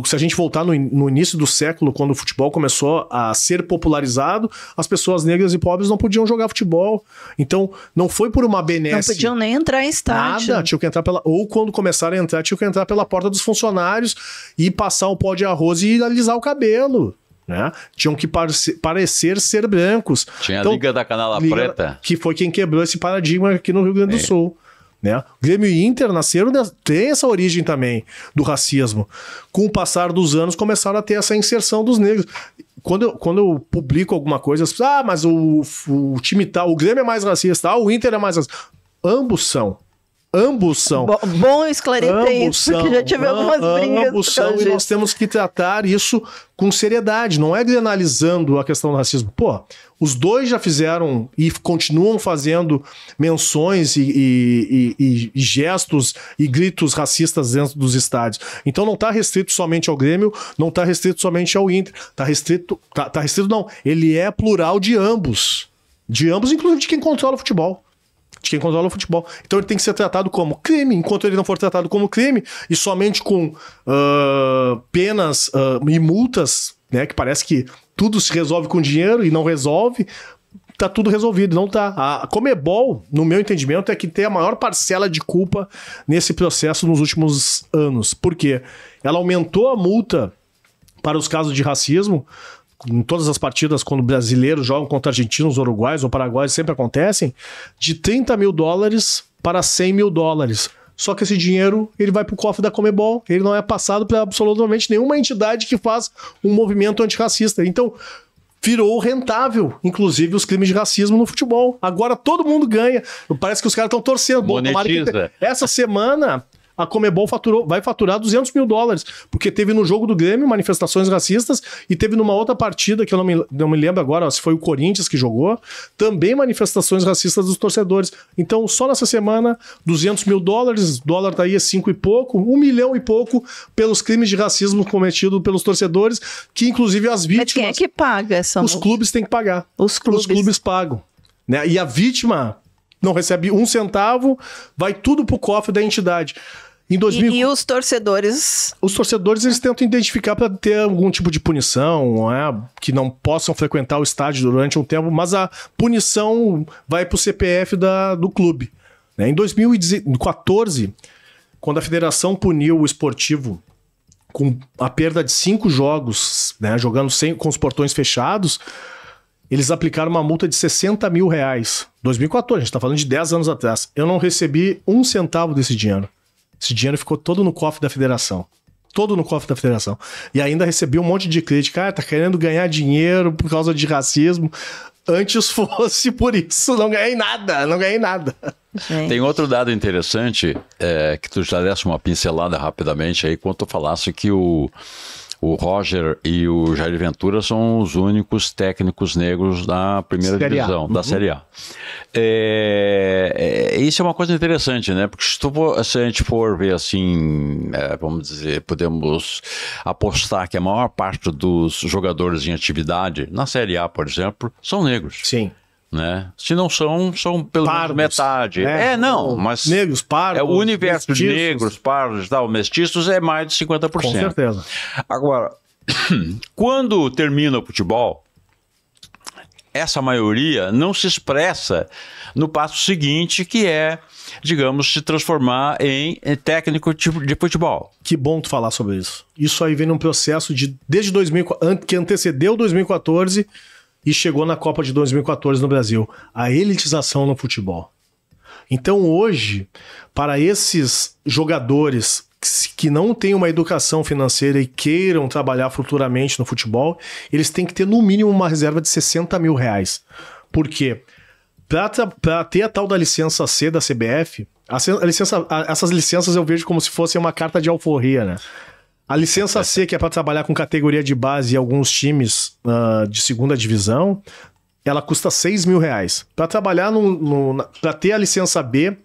se a gente voltar no início do século, quando o futebol começou a ser popularizado, as pessoas negras e pobres não podiam jogar futebol. Então, não foi por uma benesse. Não podiam nem entrar em estádio. Nada, tinham que entrar ou quando começaram a entrar, tinham que entrar pela porta dos funcionários e passar o pó de arroz e alisar o cabelo, né? Tinham que parecer ser brancos. Tinha a Liga da Canela Preta. Que foi quem quebrou esse paradigma aqui no Rio Grande do Sul. né? O Grêmio e Inter nasceram, tem essa origem também do racismo. Com o passar dos anos, começaram a ter essa inserção dos negros. Quando eu publico alguma coisa, as pessoas, mas o time tal, o Grêmio é mais racista, o Inter é mais racista. Ambos são. Bom esclarecer isso, porque já tive algumas brigas. Ambos são, e nós temos que tratar isso com seriedade, não é analisando a questão do racismo. Pô, os dois já fizeram e continuam fazendo menções e gestos e gritos racistas dentro dos estádios. Então não está restrito somente ao Grêmio, não está restrito somente ao Inter. Está restrito não, ele é plural de ambos. De ambos, inclusive de quem controla o futebol. Então ele tem que ser tratado como crime. Enquanto ele não for tratado como crime e somente com penas e multas, né, que parece que tudo se resolve com dinheiro e não resolve, tá tudo resolvido, não tá. A Conmebol, no meu entendimento, é que tem a maior parcela de culpa nesse processo nos últimos anos. Por quê? Ela aumentou a multa para os casos de racismo. Em todas as partidas, quando brasileiros jogam contra argentinos, uruguaios ou paraguaios, sempre acontecem, de 30 mil dólares para 100 mil dólares. Só que esse dinheiro, ele vai para o cofre da Conmebol, ele não é passado para absolutamente nenhuma entidade que faz um movimento antirracista. Então, virou rentável, inclusive, os crimes de racismo no futebol. Agora todo mundo ganha. Parece que os caras estão torcendo. Bom, essa semana a Conmebol vai faturar 200 mil dólares, porque teve no jogo do Grêmio manifestações racistas e teve numa outra partida, que eu não me lembro agora se foi o Corinthians que jogou, também manifestações racistas dos torcedores. Então, só nessa semana, 200 mil dólares, o dólar tá aí a 5 e pouco, 1 milhão e pouco pelos crimes de racismo cometidos pelos torcedores, que inclusive as vítimas... Mas quem é que paga essa multa? Os clubes têm que pagar. Os clubes pagam. Né? E a vítima não recebe um centavo, vai tudo pro cofre da entidade. E os torcedores? Os torcedores, eles tentam identificar para ter algum tipo de punição, que não possam frequentar o estádio durante um tempo, mas a punição vai para o CPF do clube. Né? Em 2014, quando a federação puniu o esportivo com a perda de 5 jogos, né, jogando com os portões fechados, eles aplicaram uma multa de 60 mil reais. 2014, a gente está falando de 10 anos atrás. Eu não recebi um centavo desse dinheiro. Esse dinheiro ficou todo no cofre da federação. E ainda recebi um monte de crítica. Tá querendo ganhar dinheiro por causa de racismo. Antes fosse por isso, não ganhei nada. Gente. Tem outro dado interessante, que tu já desse uma pincelada rapidamente aí, quando tu falasse que o Roger e o Jair Ventura são os únicos técnicos negros da primeira divisão, da Série A. Isso é uma coisa interessante, né? Porque se a gente for ver assim, vamos dizer, podemos apostar que a maior parte dos jogadores em atividade, na Série A, por exemplo, são negros. Sim. Né? Se não são pelo menos metade. Mas negros, pardos, o universo mestiços. De negros, pardos e tal, mestiços é mais de 50%. Com certeza. Agora, quando termina o futebol, essa maioria não se expressa no passo seguinte, que é, digamos, se transformar em técnico de futebol. Que bom tu falar sobre isso. Isso aí vem num processo desde 2014, que antecedeu 2014 e chegou na Copa de 2014 no Brasil. A elitização no futebol. Então hoje, para esses jogadores que não têm uma educação financeira e queiram trabalhar futuramente no futebol, eles têm que ter no mínimo uma reserva de 60 mil reais. Por quê? Para ter a tal da licença C da CBF, essas licenças eu vejo como se fosse uma carta de alforria, né? A licença C, que é para trabalhar com categoria de base e alguns times de segunda divisão, ela custa 6 mil reais. Para trabalhar, para ter a licença B,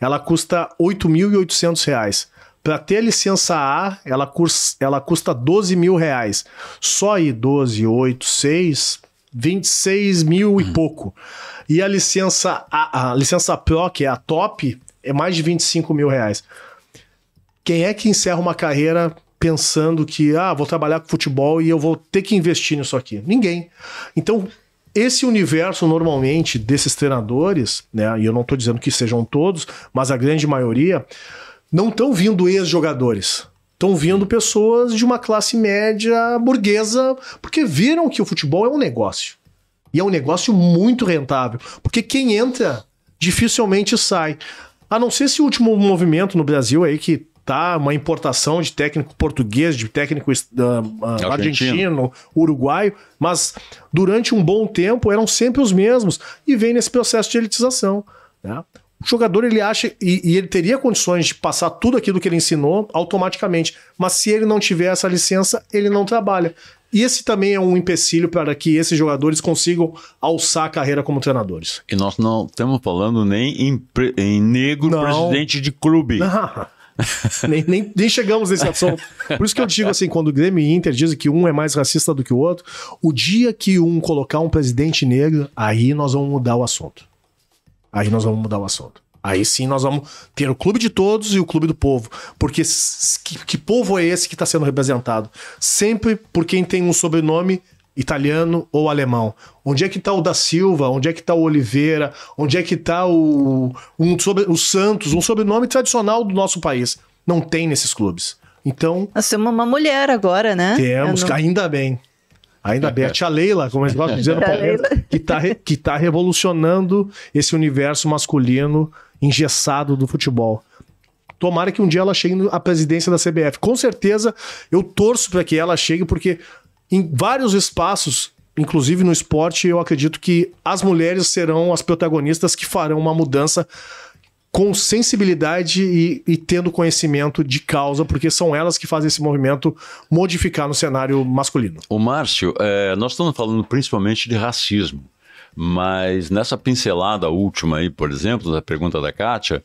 ela custa 8.800 reais. Para ter a licença A, ela custa 12 mil reais. Só aí 12, 8, 6, 26 mil e pouco. E a licença Pro, que é a top, é mais de 25 mil reais. Quem é que encerra uma carreira pensando que, vou trabalhar com futebol e eu vou ter que investir nisso aqui? Ninguém. Então, esse universo, normalmente, desses treinadores, né, e eu não estou dizendo que sejam todos, mas a grande maioria, não estão vindo ex-jogadores. Estão vindo pessoas de uma classe média burguesa, porque viram que o futebol é um negócio. E é um negócio muito rentável. Porque quem entra, dificilmente sai. A não ser esse último movimento no Brasil aí que tá uma importação de técnico português, de técnico argentino, uruguaio, mas durante um bom tempo eram sempre os mesmos e vem nesse processo de elitização, né? O jogador, ele acha, e ele teria condições de passar tudo aquilo que ele ensinou automaticamente, mas se ele não tiver essa licença, ele não trabalha. E esse também é um empecilho para que esses jogadores consigam alçar a carreira como treinadores. E nós não estamos falando nem em negro presidente de clube. Nem chegamos nesse assunto. Por isso que eu digo assim, quando o Grêmio e Inter dizem que um é mais racista do que o outro, o dia que um colocar um presidente negro, aí nós vamos mudar o assunto. Aí sim nós vamos ter o clube de todos e o clube do povo. Porque que povo é esse que está sendo representado? Sempre por quem tem um sobrenome italiano ou alemão. Onde é que está o da Silva? Onde é que está o Oliveira? Onde é que está o Santos? Um sobrenome tradicional do nosso país. Não tem nesses clubes. Então... Nós temos uma mulher agora, né? Temos, ainda bem. Ainda bem, a tia Leila, como a gente gosta de dizer no Palmeiras, que tá revolucionando esse universo masculino engessado do futebol. Tomara que um dia ela chegue à presidência da CBF. Com certeza, eu torço para que ela chegue, porque em vários espaços, inclusive no esporte, eu acredito que as mulheres serão as protagonistas que farão uma mudança com sensibilidade e tendo conhecimento de causa, porque são elas que fazem esse movimento modificar no cenário masculino. O Márcio, nós estamos falando principalmente de racismo, mas nessa pincelada última aí, por exemplo, da pergunta da Kátia,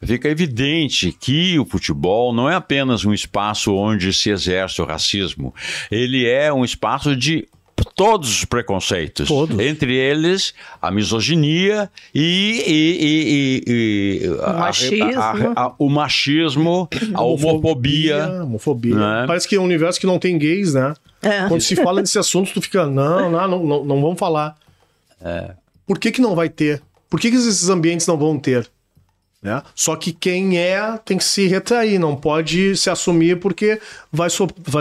fica evidente que o futebol não é apenas um espaço onde se exerce o racismo, ele é um espaço de todos os preconceitos, entre eles a misoginia e o machismo, a homofobia. Né? Parece que é um universo que não tem gays, né? Quando se fala desse assunto, tu fica, não vamos falar. Por que não vai ter? Por que esses ambientes não vão ter? Né? Só que quem tem que se retrair, não pode se assumir porque vai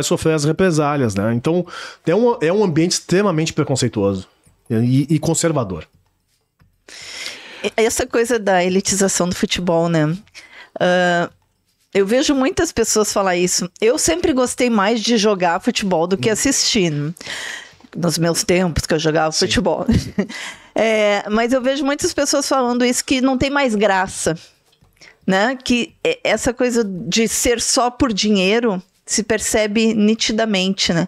sofrer as represálias, né? Então é um ambiente extremamente preconceituoso e conservador. Essa coisa da elitização do futebol, né? Eu vejo muitas pessoas falar isso. Eu sempre gostei mais de jogar futebol do que assistir, né? Nos meus tempos que eu jogava futebol. Mas eu vejo muitas pessoas falando isso, que não tem mais graça, né? Que essa coisa de ser só por dinheiro se percebe nitidamente, né?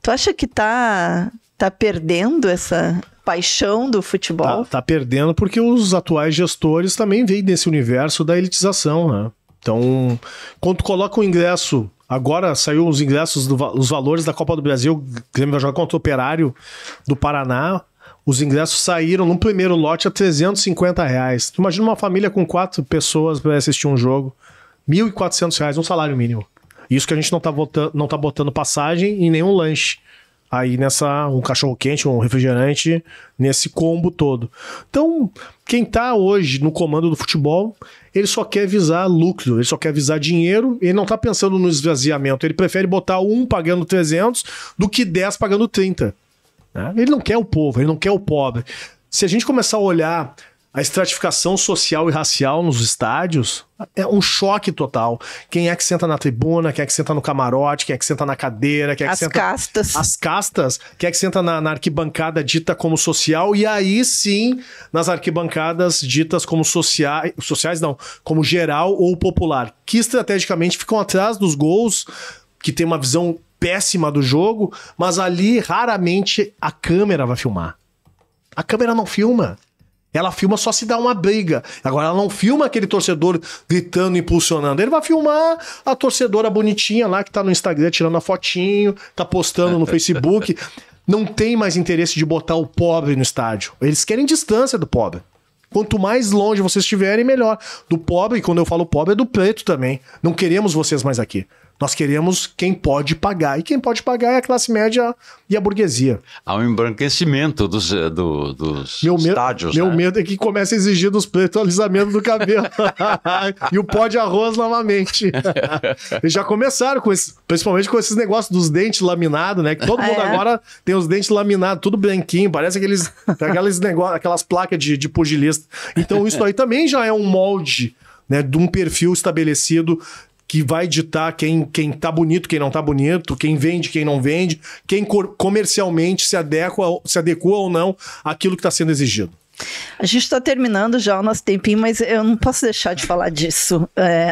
Tu acha que tá perdendo essa paixão do futebol? Tá perdendo porque os atuais gestores também vêm desse universo da elitização, né? Então, quando tu coloca o ingresso... Agora saiu os ingressos, os valores da Copa do Brasil, o Grêmio vai jogar contra o Operário do Paraná. Os ingressos saíram no primeiro lote a R$350. Tu imagina uma família com 4 pessoas para assistir um jogo. R$1.400, um salário mínimo. Isso que a gente não tá botando passagem e nenhum lanche. Aí um cachorro-quente, um refrigerante, nesse combo todo. Então, quem tá hoje no comando do futebol, ele só quer visar lucro, ele só quer visar dinheiro, ele não tá pensando no esvaziamento, ele prefere botar um pagando 300 do que 10 pagando 30. Né? Ele não quer o povo, ele não quer o pobre. Se a gente começar a olhar a estratificação social e racial nos estádios, é um choque total. Quem é que senta na tribuna, quem é que senta no camarote, quem é que senta na cadeira, quem é que senta... castas. As castas, quem é que senta na arquibancada dita como social, e aí sim, nas arquibancadas ditas como sociais não, como geral ou popular, que estrategicamente ficam atrás dos gols, que tem uma visão péssima do jogo, mas ali raramente a câmera vai filmar. A câmera não filma. Ela filma só se dá uma briga. Agora, ela não filma aquele torcedor gritando, impulsionando. Ele vai filmar a torcedora bonitinha lá que tá no Instagram tirando a fotinho, tá postando no Facebook. Não tem mais interesse de botar o pobre no estádio. Eles querem distância do pobre. Quanto mais longe vocês estiverem, melhor. Do pobre, e quando eu falo pobre, é do preto também. Não queremos vocês mais aqui. Nós queremos quem pode pagar. E quem pode pagar é a classe média e a burguesia. Há um embranquecimento dos estádios. Meu medo é que comece a exigir dos pretos o alisamento do cabelo. E o pó de arroz novamente. Eles já começaram com isso, principalmente com esses negócios dos dentes laminados, né? Que todo mundo agora tem os dentes laminados, tudo branquinho. Parece aqueles negócios, aquelas placas de pugilista. Então isso aí também já é um molde né, de um perfil estabelecido que vai ditar quem tá bonito, quem não tá bonito, quem vende, quem não vende, quem comercialmente se adequa ou não àquilo que está sendo exigido. A gente está terminando já o nosso tempinho, mas eu não posso deixar de falar disso,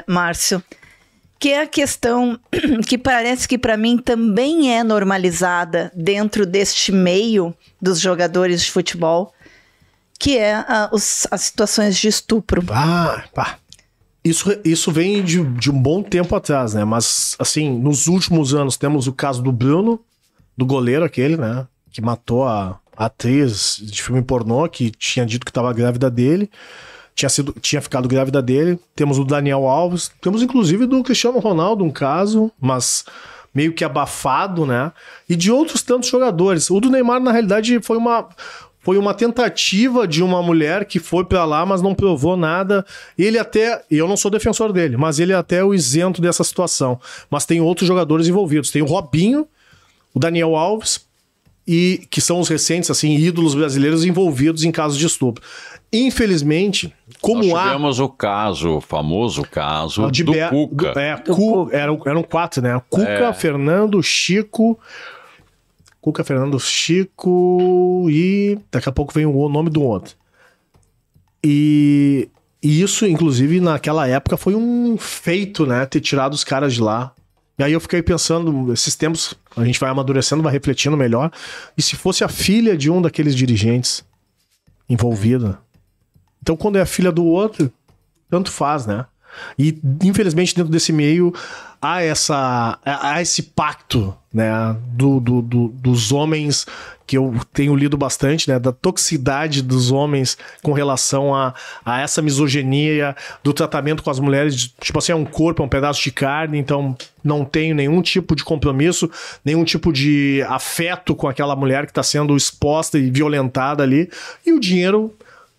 Márcio. Que é a questão que parece que para mim também é normalizada dentro deste meio dos jogadores de futebol, que é as situações de estupro. Isso vem de um bom tempo atrás, né? Mas, assim, nos últimos anos temos o caso do Bruno, do goleiro aquele, né? Que matou a atriz de filme pornô, que tinha dito que estava grávida dele. Tinha ficado grávida dele. Temos o Daniel Alves. Temos, inclusive, do Cristiano Ronaldo, um caso, mas meio que abafado, né? E de outros tantos jogadores. O do Neymar, na realidade, foi uma tentativa de uma mulher que foi pra lá, mas não provou nada. Ele até, eu não sou defensor dele, mas ele até é o isento dessa situação. Mas tem outros jogadores envolvidos. Tem o Robinho, o Daniel Alves, e que são os recentes, assim, ídolos brasileiros envolvidos em casos de estupro. Infelizmente, como nós tivemos o famoso caso do Cuca. Eram 4, né? Cuca, Fernando, Chico e daqui a pouco vem o nome do outro. E isso, inclusive, naquela época foi um feito, né? Ter tirado os caras de lá. E aí eu fiquei pensando, esses tempos a gente vai amadurecendo, vai refletindo melhor. E se fosse a filha de um daqueles dirigentes envolvida? Então, quando é a filha do outro, tanto faz, né? E, infelizmente, dentro desse meio, há esse pacto, né? Dos homens, que eu tenho lido bastante, né? Da toxicidade dos homens com relação a essa misoginia, do tratamento com as mulheres, tipo assim, é um corpo, é um pedaço de carne, então não tenho nenhum tipo de compromisso, nenhum tipo de afeto com aquela mulher que está sendo exposta e violentada ali, e o dinheiro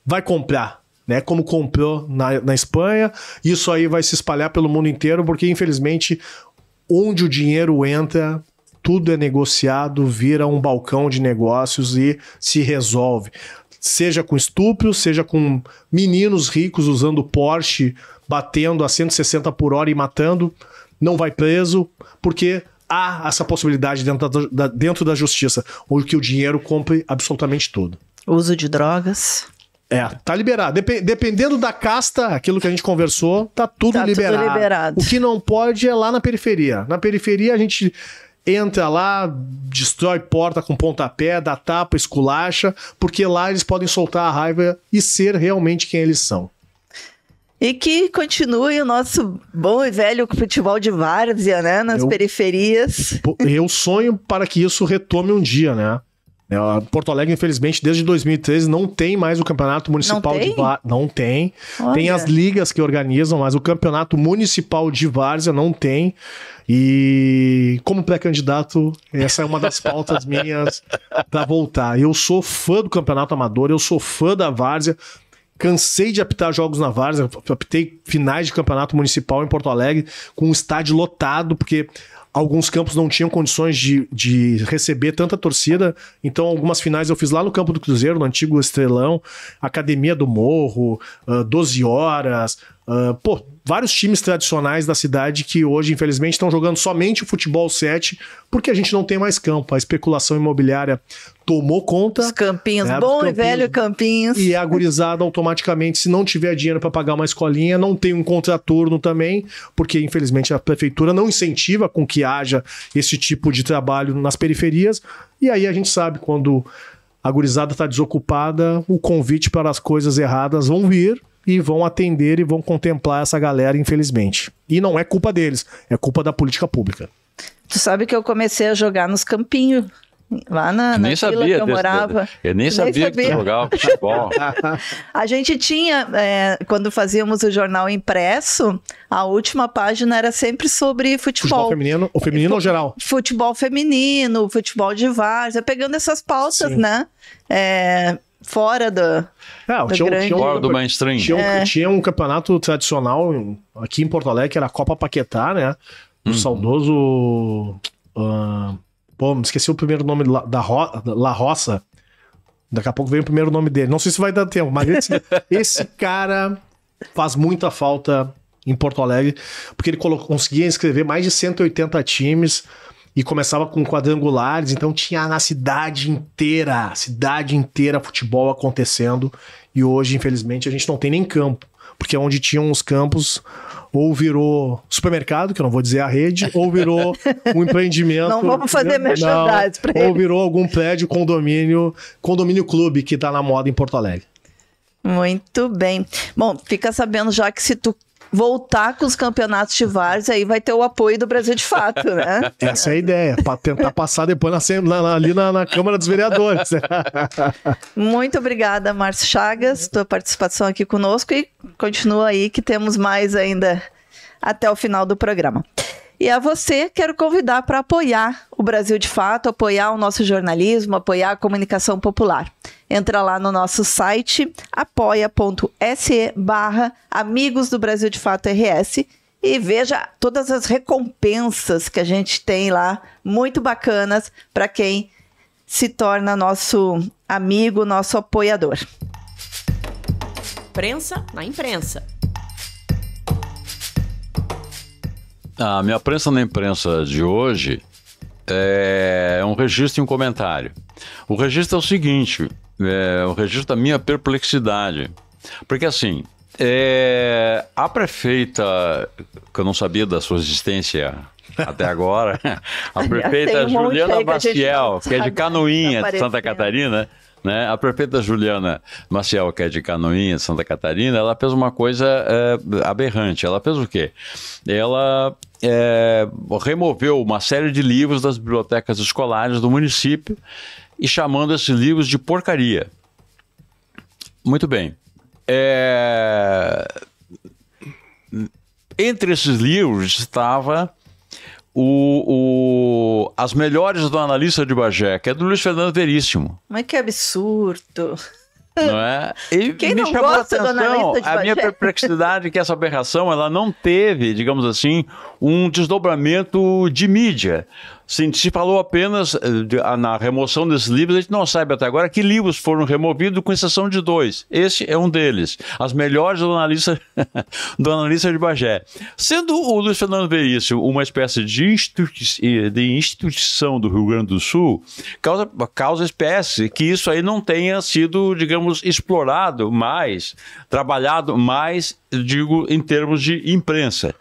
vai comprar, né? Como comprou na Espanha. Isso aí vai se espalhar pelo mundo inteiro, porque infelizmente onde o dinheiro entra, tudo é negociado, vira um balcão de negócios e se resolve. Seja com estupro, seja com meninos ricos usando Porsche, batendo a 160 por hora e matando, não vai preso, porque há essa possibilidade dentro da justiça, onde que o dinheiro compre absolutamente tudo. Uso de drogas. Tá liberado. Dependendo da casta, aquilo que a gente conversou, tá tudo liberado. O que não pode é lá na periferia. Na periferia a gente entra lá, destrói porta com pontapé, dá tapa, esculacha, porque lá eles podem soltar a raiva e ser realmente quem eles são. E que continue o nosso bom e velho futebol de várzea, né? Nas periferias. Eu sonho para que isso retome um dia, né? Porto Alegre, infelizmente, desde 2013 não tem mais o campeonato municipal de várzea. Não tem. Olha. Tem as ligas que organizam, mas o campeonato municipal de várzea não tem. E como pré-candidato, essa é uma das pautas minhas para voltar. Eu sou fã do campeonato amador, eu sou fã da várzea. Cansei de apitar jogos na várzea, apitei finais de campeonato municipal em Porto Alegre com um estádio lotado, porque alguns campos não tinham condições de receber tanta torcida, então algumas finais eu fiz lá no campo do Cruzeiro, no antigo Estrelão, Academia do Morro, 12 Horas, vários times tradicionais da cidade que hoje, infelizmente, estão jogando somente o futebol 7, porque a gente não tem mais campo. A especulação imobiliária tomou conta. Os campinhos, bom e velho campinhos. E a gurizada automaticamente, se não tiver dinheiro para pagar uma escolinha, não tem um contraturno também, porque infelizmente a prefeitura não incentiva com que haja esse tipo de trabalho nas periferias. E aí a gente sabe, quando a gurizada está desocupada, o convite para as coisas erradas vão vir e vão atender e vão contemplar essa galera, infelizmente. E não é culpa deles, é culpa da política pública. Tu sabe que eu comecei a jogar nos campinhos, lá na vila que eu morava. Eu nem sabia que tu jogava futebol. A gente tinha, quando fazíamos o jornal impresso, a última página era sempre sobre futebol. Futebol feminino, ou feminino ou geral? Futebol feminino, futebol de várzea, pegando essas pautas, sim, né? Fora do fora do mainstream. Tinha um campeonato tradicional aqui em Porto Alegre, que era a Copa Paquetá, né? O saudoso... me esqueci o primeiro nome La Roça. Daqui a pouco vem o primeiro nome dele. Não sei se vai dar tempo, mas esse cara faz muita falta em Porto Alegre, porque ele conseguia inscrever mais de 180 times e começava com quadrangulares, então tinha na cidade inteira futebol acontecendo, e hoje, infelizmente, a gente não tem nem campo, porque onde tinham os campos, ou virou supermercado, que eu não vou dizer a rede, ou virou um empreendimento. Não vamos fazer merchandising para ele. Ou virou algum prédio, condomínio clube, que tá na moda em Porto Alegre. Muito bem. Bom, fica sabendo já que se tu voltar com os campeonatos de várzea, aí vai ter o apoio do Brasil de Fato, né? Essa é a ideia, para tentar passar depois ali na Câmara dos Vereadores. Muito obrigada, Márcio Chagas, tua participação aqui conosco, e continua aí que temos mais ainda até o final do programa. E a você, quero convidar para apoiar o Brasil de Fato, apoiar o nosso jornalismo, apoiar a comunicação popular. Entra lá no nosso site, apoia.se/Amigos do Brasil de Fato RS, e veja todas as recompensas que a gente tem lá, muito bacanas, para quem se torna nosso amigo, nosso apoiador. Prensa na imprensa. A minha prensa na imprensa de hoje é um registro e um comentário. O registro é o seguinte, é o registro da minha perplexidade. Porque assim, a prefeita, que eu não sabia da sua existência até agora, a prefeita Juliana Maciel, que é de Canoinha, de Santa Catarina, né? A prefeita Juliana Maciel, que é de Canoinha, Santa Catarina, ela fez uma coisa aberrante. Ela fez o quê? Ela removeu uma série de livros das bibliotecas escolares do município e chamando esses livros de porcaria. Muito bem. Entre esses livros estava As Melhores do Analista de Bagé, que é do Luiz Fernando Veríssimo. Mas que absurdo! Não é? E quem me não chamou gosta do analista de a minha Bagé? perplexidade é que essa aberração ela não teve, digamos assim, um desdobramento de mídia. Se falou apenas na remoção desses livros, a gente não sabe até agora que livros foram removidos, com exceção de 2. Esse é um deles. As Melhores do Analista de Bagé. Sendo o Luiz Fernando Veríssimo uma espécie de instituição do Rio Grande do Sul, causa espécie que isso aí não tenha sido, digamos, explorado mais, trabalhado mais, digo, em termos de imprensa.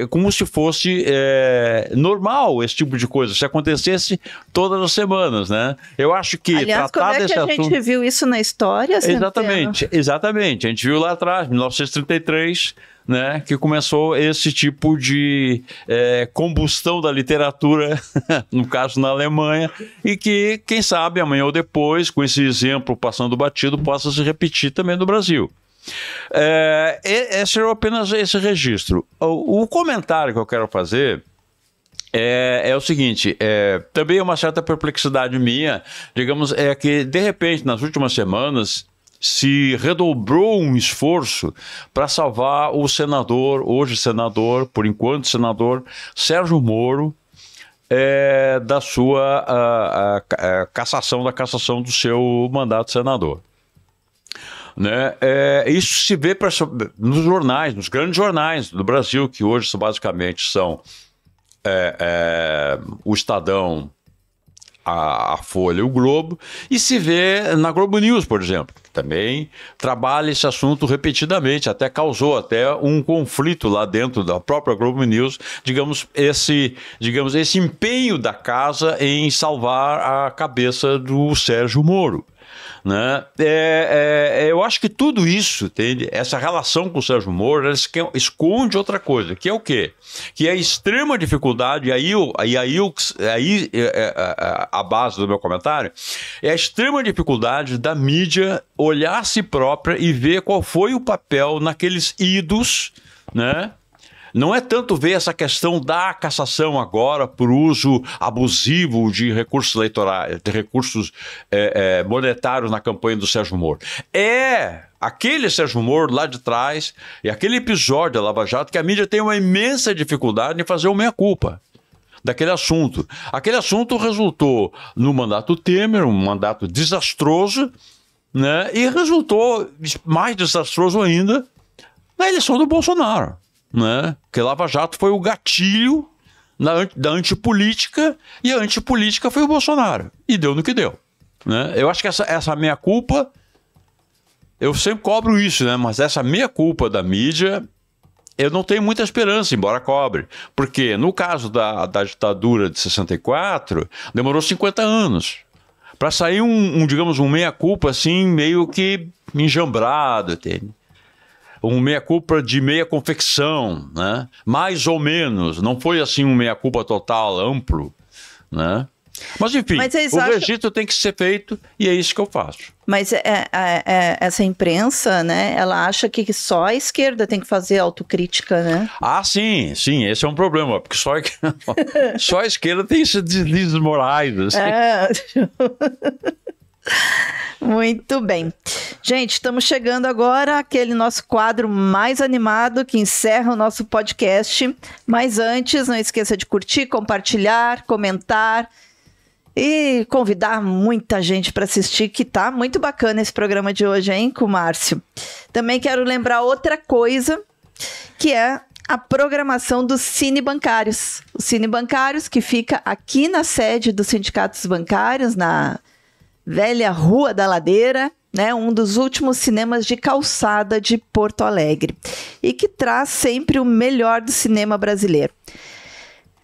Como se fosse normal esse tipo de coisa, se acontecesse todas as semanas, né? Eu acho que aliás, tratar como é que a gente viu isso na história, Centeno? Exatamente. A gente viu lá atrás, 1933, né, que começou esse tipo de combustão da literatura, no caso na Alemanha, e que, quem sabe, amanhã ou depois, com esse exemplo passando batido, possa se repetir também no Brasil. Esse é apenas esse registro. O comentário que eu quero fazer é o seguinte, também é uma certa perplexidade minha, digamos, que de repente nas últimas semanas se redobrou um esforço para salvar o senador, hoje senador, por enquanto senador, Sérgio Moro, da sua cassação do seu mandato de senador. Né? Isso se vê nos jornais, nos grandes jornais do Brasil, que hoje basicamente são o Estadão, a Folha e o Globo, e se vê na Globo News, por exemplo, que também trabalha esse assunto repetidamente, causou um conflito lá dentro da própria Globo News, digamos, esse empenho da casa em salvar a cabeça do Sérgio Moro. Né? Eu acho que tudo isso, entende? Essa relação com o Sérgio Moro, ela esconde outra coisa, que é o quê? Que é a extrema dificuldade, e aí a base do meu comentário, é a extrema dificuldade da mídia olhar a si própria e ver qual foi o papel naqueles idos, né? Não é tanto ver essa questão da cassação agora por uso abusivo de recursos eleitorais, de recursos monetários na campanha do Sérgio Moro. Aquele Sérgio Moro lá de trás, e aquele episódio da Lava Jato, que a mídia tem uma imensa dificuldade em fazer o meia-culpa daquele assunto. Aquele assunto resultou no mandato Temer, um mandato desastroso, né? E resultou mais desastroso ainda na eleição do Bolsonaro, né? Porque Lava Jato foi o gatilho da antipolítica, e a antipolítica foi o Bolsonaro. E deu no que deu, né? Eu acho que essa meia-culpa, eu sempre cobro isso, né? Mas essa meia-culpa da mídia, eu não tenho muita esperança, embora cobre. Porque no caso da ditadura de 64, demorou 50 anos para sair digamos, um meia-culpa assim, meio que enjambrado, entende? Um meia-culpa de meia confecção, né? Mais ou menos, não foi assim um meia-culpa total, amplo, né? Mas enfim, registro tem que ser feito e é isso que eu faço. Mas essa imprensa, né, ela acha que só a esquerda tem que fazer autocrítica, né? Ah, sim, esse é um problema, porque só a esquerda tem esses deslizes morais, assim. Muito bem. Gente, estamos chegando agora àquele nosso quadro mais animado que encerra o nosso podcast. Mas antes, não esqueça de curtir, compartilhar, comentar e convidar muita gente para assistir, que tá muito bacana esse programa de hoje, hein, com o Márcio. Também quero lembrar outra coisa, que é a programação dos Cine Bancários. Os Cine Bancários, que fica aqui na sede dos sindicatos bancários, na velha Rua da Ladeira, né, um dos últimos cinemas de calçada de Porto Alegre, e que traz sempre o melhor do cinema brasileiro.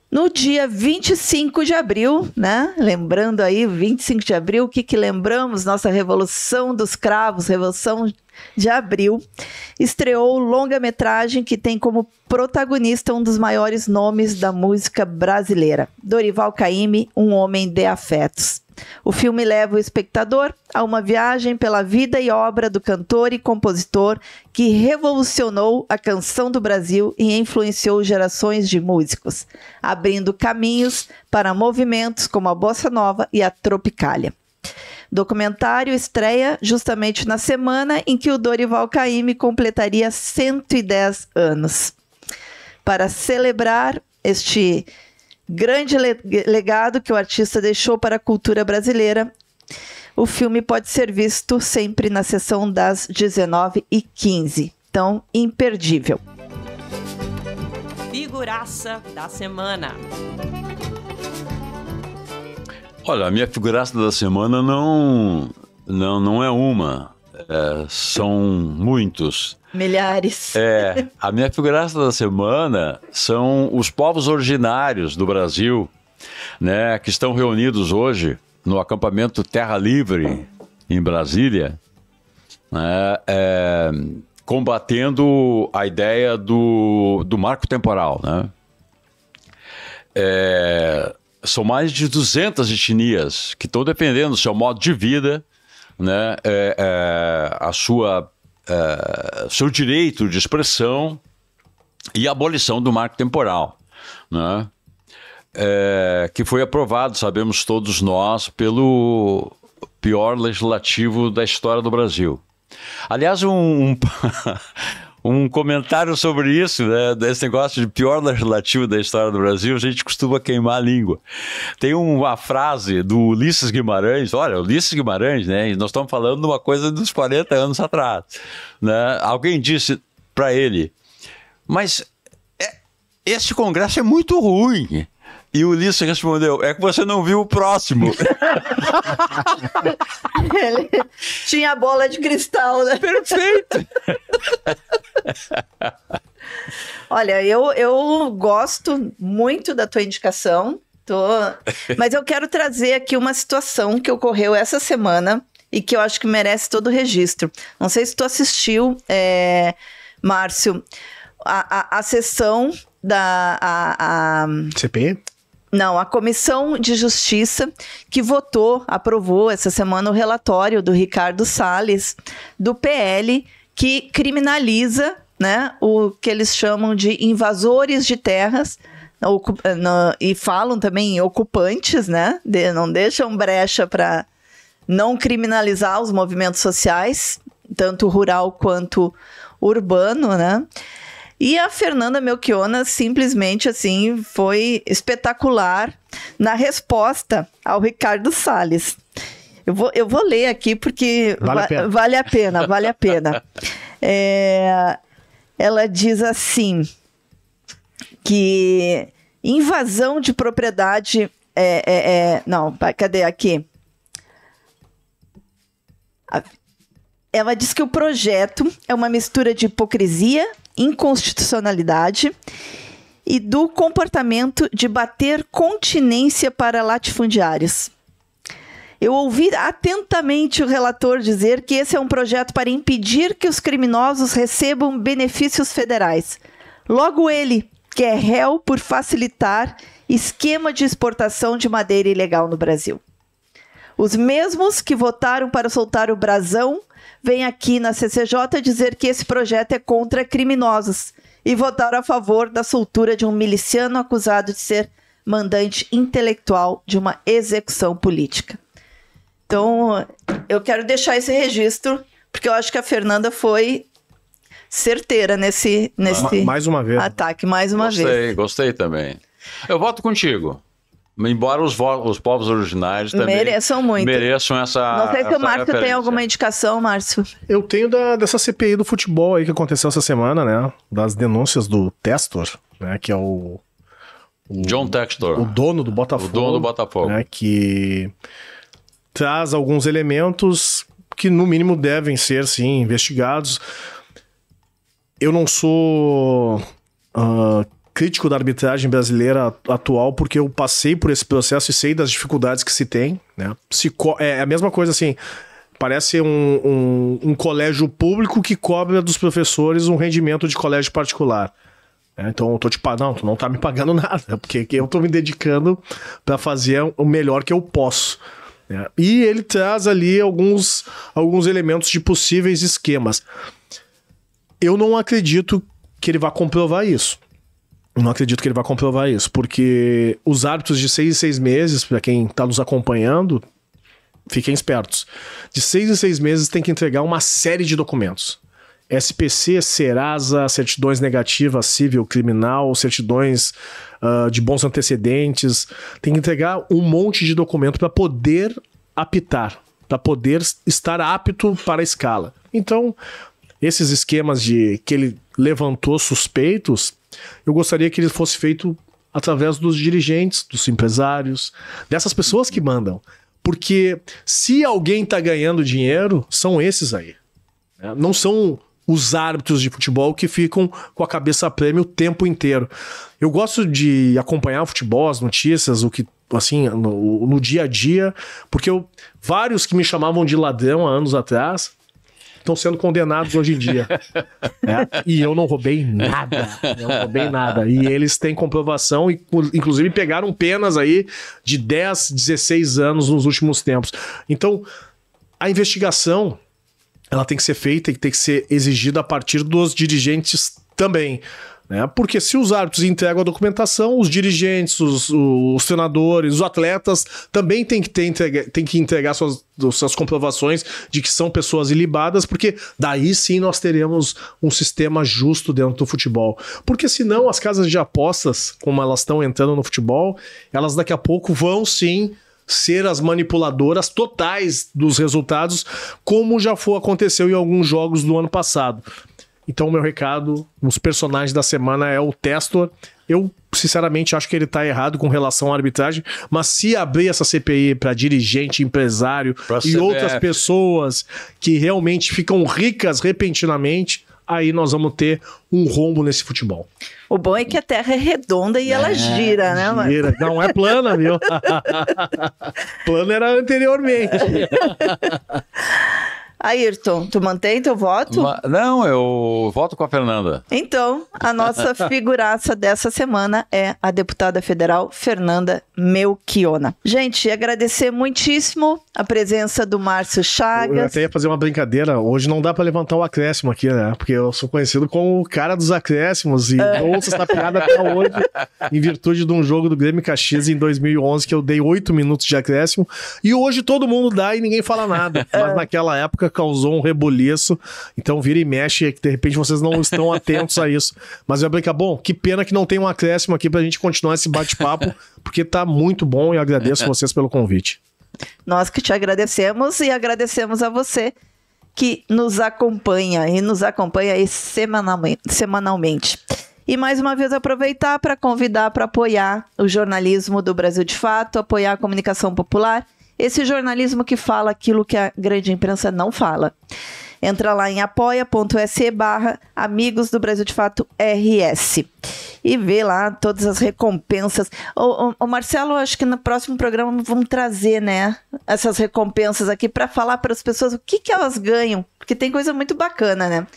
No dia 25 de abril, né, lembrando aí, 25 de abril, o que lembramos? Nossa Revolução dos Cravos, Revolução de Abril, estreou o longa-metragem que tem como protagonista um dos maiores nomes da música brasileira, Dorival Caymmi, Um Homem de Afetos. O filme leva o espectador a uma viagem pela vida e obra do cantor e compositor que revolucionou a canção do Brasil e influenciou gerações de músicos, abrindo caminhos para movimentos como a bossa nova e a tropicália. O documentário estreia justamente na semana em que o Dorival Caymmi completaria 110 anos. Para celebrar este grande legado que o artista deixou para a cultura brasileira, o filme pode ser visto sempre na sessão das 19h15. Então, imperdível. Figuraça da semana. Olha, a minha figuraça da semana não é uma, são muitos. Milhares. A minha figuraça da semana são os povos originários do Brasil, né, que estão reunidos hoje no acampamento Terra Livre, em Brasília, né, combatendo a ideia do marco temporal, né? São mais de 200 etnias que estão defendendo o seu modo de vida, né, seu direito de expressão e abolição do marco temporal, né, que foi aprovado, sabemos todos nós, pelo pior legislativo da história do Brasil. Aliás, um comentário sobre isso, né, desse negócio de pior legislativo da história do Brasil, a gente costuma queimar a língua. Tem uma frase do Ulisses Guimarães, olha, Ulisses Guimarães, né, e nós estamos falando de uma coisa dos 40 anos atrás, né, alguém disse para ele, mas esse congresso é muito ruim. E o Ulisses respondeu, é que você não viu o próximo. Ele tinha a bola de cristal, né? Perfeito! Olha, eu gosto muito da tua indicação, mas eu quero trazer aqui uma situação que ocorreu essa semana e que eu acho que merece todo o registro. Não sei se tu assistiu, Márcio, a sessão da... CPI? Não, a Comissão de Justiça que aprovou essa semana o relatório do Ricardo Salles, do PL, que criminaliza, né, o que eles chamam de invasores de terras, e falam também em ocupantes, né, não deixam brecha para não criminalizar os movimentos sociais, tanto rural quanto urbano, né? E a Fernanda Melchiona simplesmente, assim, foi espetacular na resposta ao Ricardo Salles. Eu vou ler aqui porque vale a pena. ela diz assim, que invasão de propriedade... Não, cadê aqui? Ela diz que o projeto é uma mistura de hipocrisia, inconstitucionalidade e do comportamento de bater continência para latifundiários. Eu ouvi atentamente o relator dizer que esse é um projeto para impedir que os criminosos recebam benefícios federais. Logo ele, que é réu por facilitar esquema de exportação de madeira ilegal no Brasil. Os mesmos que votaram para soltar o brasão vêm aqui na CCJ dizer que esse projeto é contra criminosos e votaram a favor da soltura de um miliciano acusado de ser mandante intelectual de uma execução política. Então, eu quero deixar esse registro, porque eu acho que a Fernanda foi certeira nesse mais uma vez. Ataque, mais uma vez. Gostei também. Eu voto contigo. Embora os povos originários também mereçam muito. Mereçam essa. Não sei se o Márcio tem alguma indicação, Márcio. Eu tenho dessa CPI do futebol aí que aconteceu essa semana, né? Das denúncias do Testor, né? Que é o John Textor. O dono do Botafogo. O dono do Botafogo. Né, que traz alguns elementos que, no mínimo, devem ser, sim, investigados. Eu não sou crítico da arbitragem brasileira atual, porque eu passei por esse processo e sei das dificuldades que se tem, né? É a mesma coisa assim, parece um colégio público que cobra dos professores um rendimento de colégio particular. Então eu tô te pagando, não, tu não tá me pagando nada, porque eu tô me dedicando para fazer o melhor que eu posso. E ele traz ali alguns elementos de possíveis esquemas. Eu não acredito que ele vá comprovar isso. Não acredito que ele vá comprovar isso, porque os árbitros de 6 em 6 meses, para quem está nos acompanhando, fiquem espertos. De 6 em 6 meses tem que entregar uma série de documentos. SPC, Serasa, certidões negativas, civil, criminal, certidões de bons antecedentes. Tem que entregar um monte de documento para poder apitar, para poder estar apto para a escala. Então, esses esquemas que ele levantou suspeitos, eu gostaria que ele fosse feito através dos dirigentes, dos empresários, dessas pessoas que mandam. Porque se alguém está ganhando dinheiro, são esses aí. Não são os árbitros de futebol que ficam com a cabeça a prêmio o tempo inteiro. Eu gosto de acompanhar o futebol, as notícias, o que assim, no dia a dia, porque vários que me chamavam de ladrão há anos atrás estão sendo condenados hoje em dia. E eu não roubei nada. E eles têm comprovação, e inclusive pegaram penas aí de 10, 16 anos nos últimos tempos. Então, a investigação, ela tem que ser feita e tem que ser exigida a partir dos dirigentes também. Porque se os árbitros entregam a documentação, os dirigentes, os treinadores, os atletas também têm que entregar suas comprovações de que são pessoas ilibadas, porque daí sim nós teremos um sistema justo dentro do futebol. Porque senão as casas de apostas, como elas estão entrando no futebol, elas daqui a pouco vão sim ser as manipuladoras totais dos resultados, como já aconteceu em alguns jogos do ano passado. Então o meu recado nos personagens da semana é o Testor. Eu, sinceramente, acho que ele tá errado com relação à arbitragem, mas se abrir essa CPI para dirigente, empresário e outras pessoas que realmente ficam ricas repentinamente, aí nós vamos ter um rombo nesse futebol. O bom é que a Terra é redonda e ela gira, né, mano? Gira. Não é plana, viu? Plana era anteriormente. Ayrton, tu mantém teu voto? Não, eu voto com a Fernanda. Então, a nossa figuraça dessa semana é a deputada federal Fernanda Melchiona. Gente, agradecer muitíssimo a presença do Márcio Chagas. Eu até ia fazer uma brincadeira. Hoje não dá pra levantar o acréscimo aqui, né? Porque eu sou conhecido como o cara dos acréscimos e ouço essa piada até hoje, em virtude de um jogo do Grêmio Caxias em 2011 que eu dei 8 minutos de acréscimo. E hoje todo mundo dá e ninguém fala nada. Mas naquela época causou um rebuliço, então vira e mexe, que de repente vocês não estão atentos a isso. Mas eu brincar, bom, que pena que não tem um acréscimo aqui pra gente continuar esse bate-papo, porque tá muito bom e agradeço vocês pelo convite. Nós que te agradecemos e agradecemos a você que nos acompanha e nos acompanha aí semanalmente. E mais uma vez aproveitar para convidar para apoiar o jornalismo do Brasil de Fato, apoiar a comunicação popular, esse jornalismo que fala aquilo que a grande imprensa não fala. Entra lá em apoia.se/Amigos do Brasil de Fato RS e vê lá todas as recompensas. O Marcelo, acho que no próximo programa vamos trazer, né, essas recompensas aqui para falar para as pessoas o que elas ganham, porque tem coisa muito bacana, né?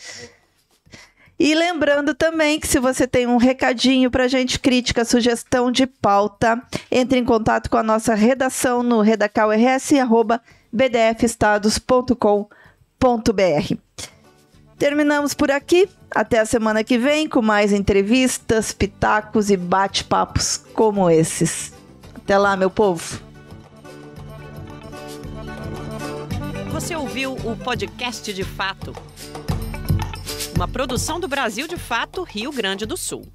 E lembrando também que se você tem um recadinho pra gente, crítica, sugestão de pauta, entre em contato com a nossa redação no redacalrs@bdfestados.com.br. Terminamos por aqui. Até a semana que vem com mais entrevistas, pitacos e bate-papos como esses. Até lá, meu povo. Você ouviu o podcast de Fato, uma produção do Brasil de Fato, Rio Grande do Sul.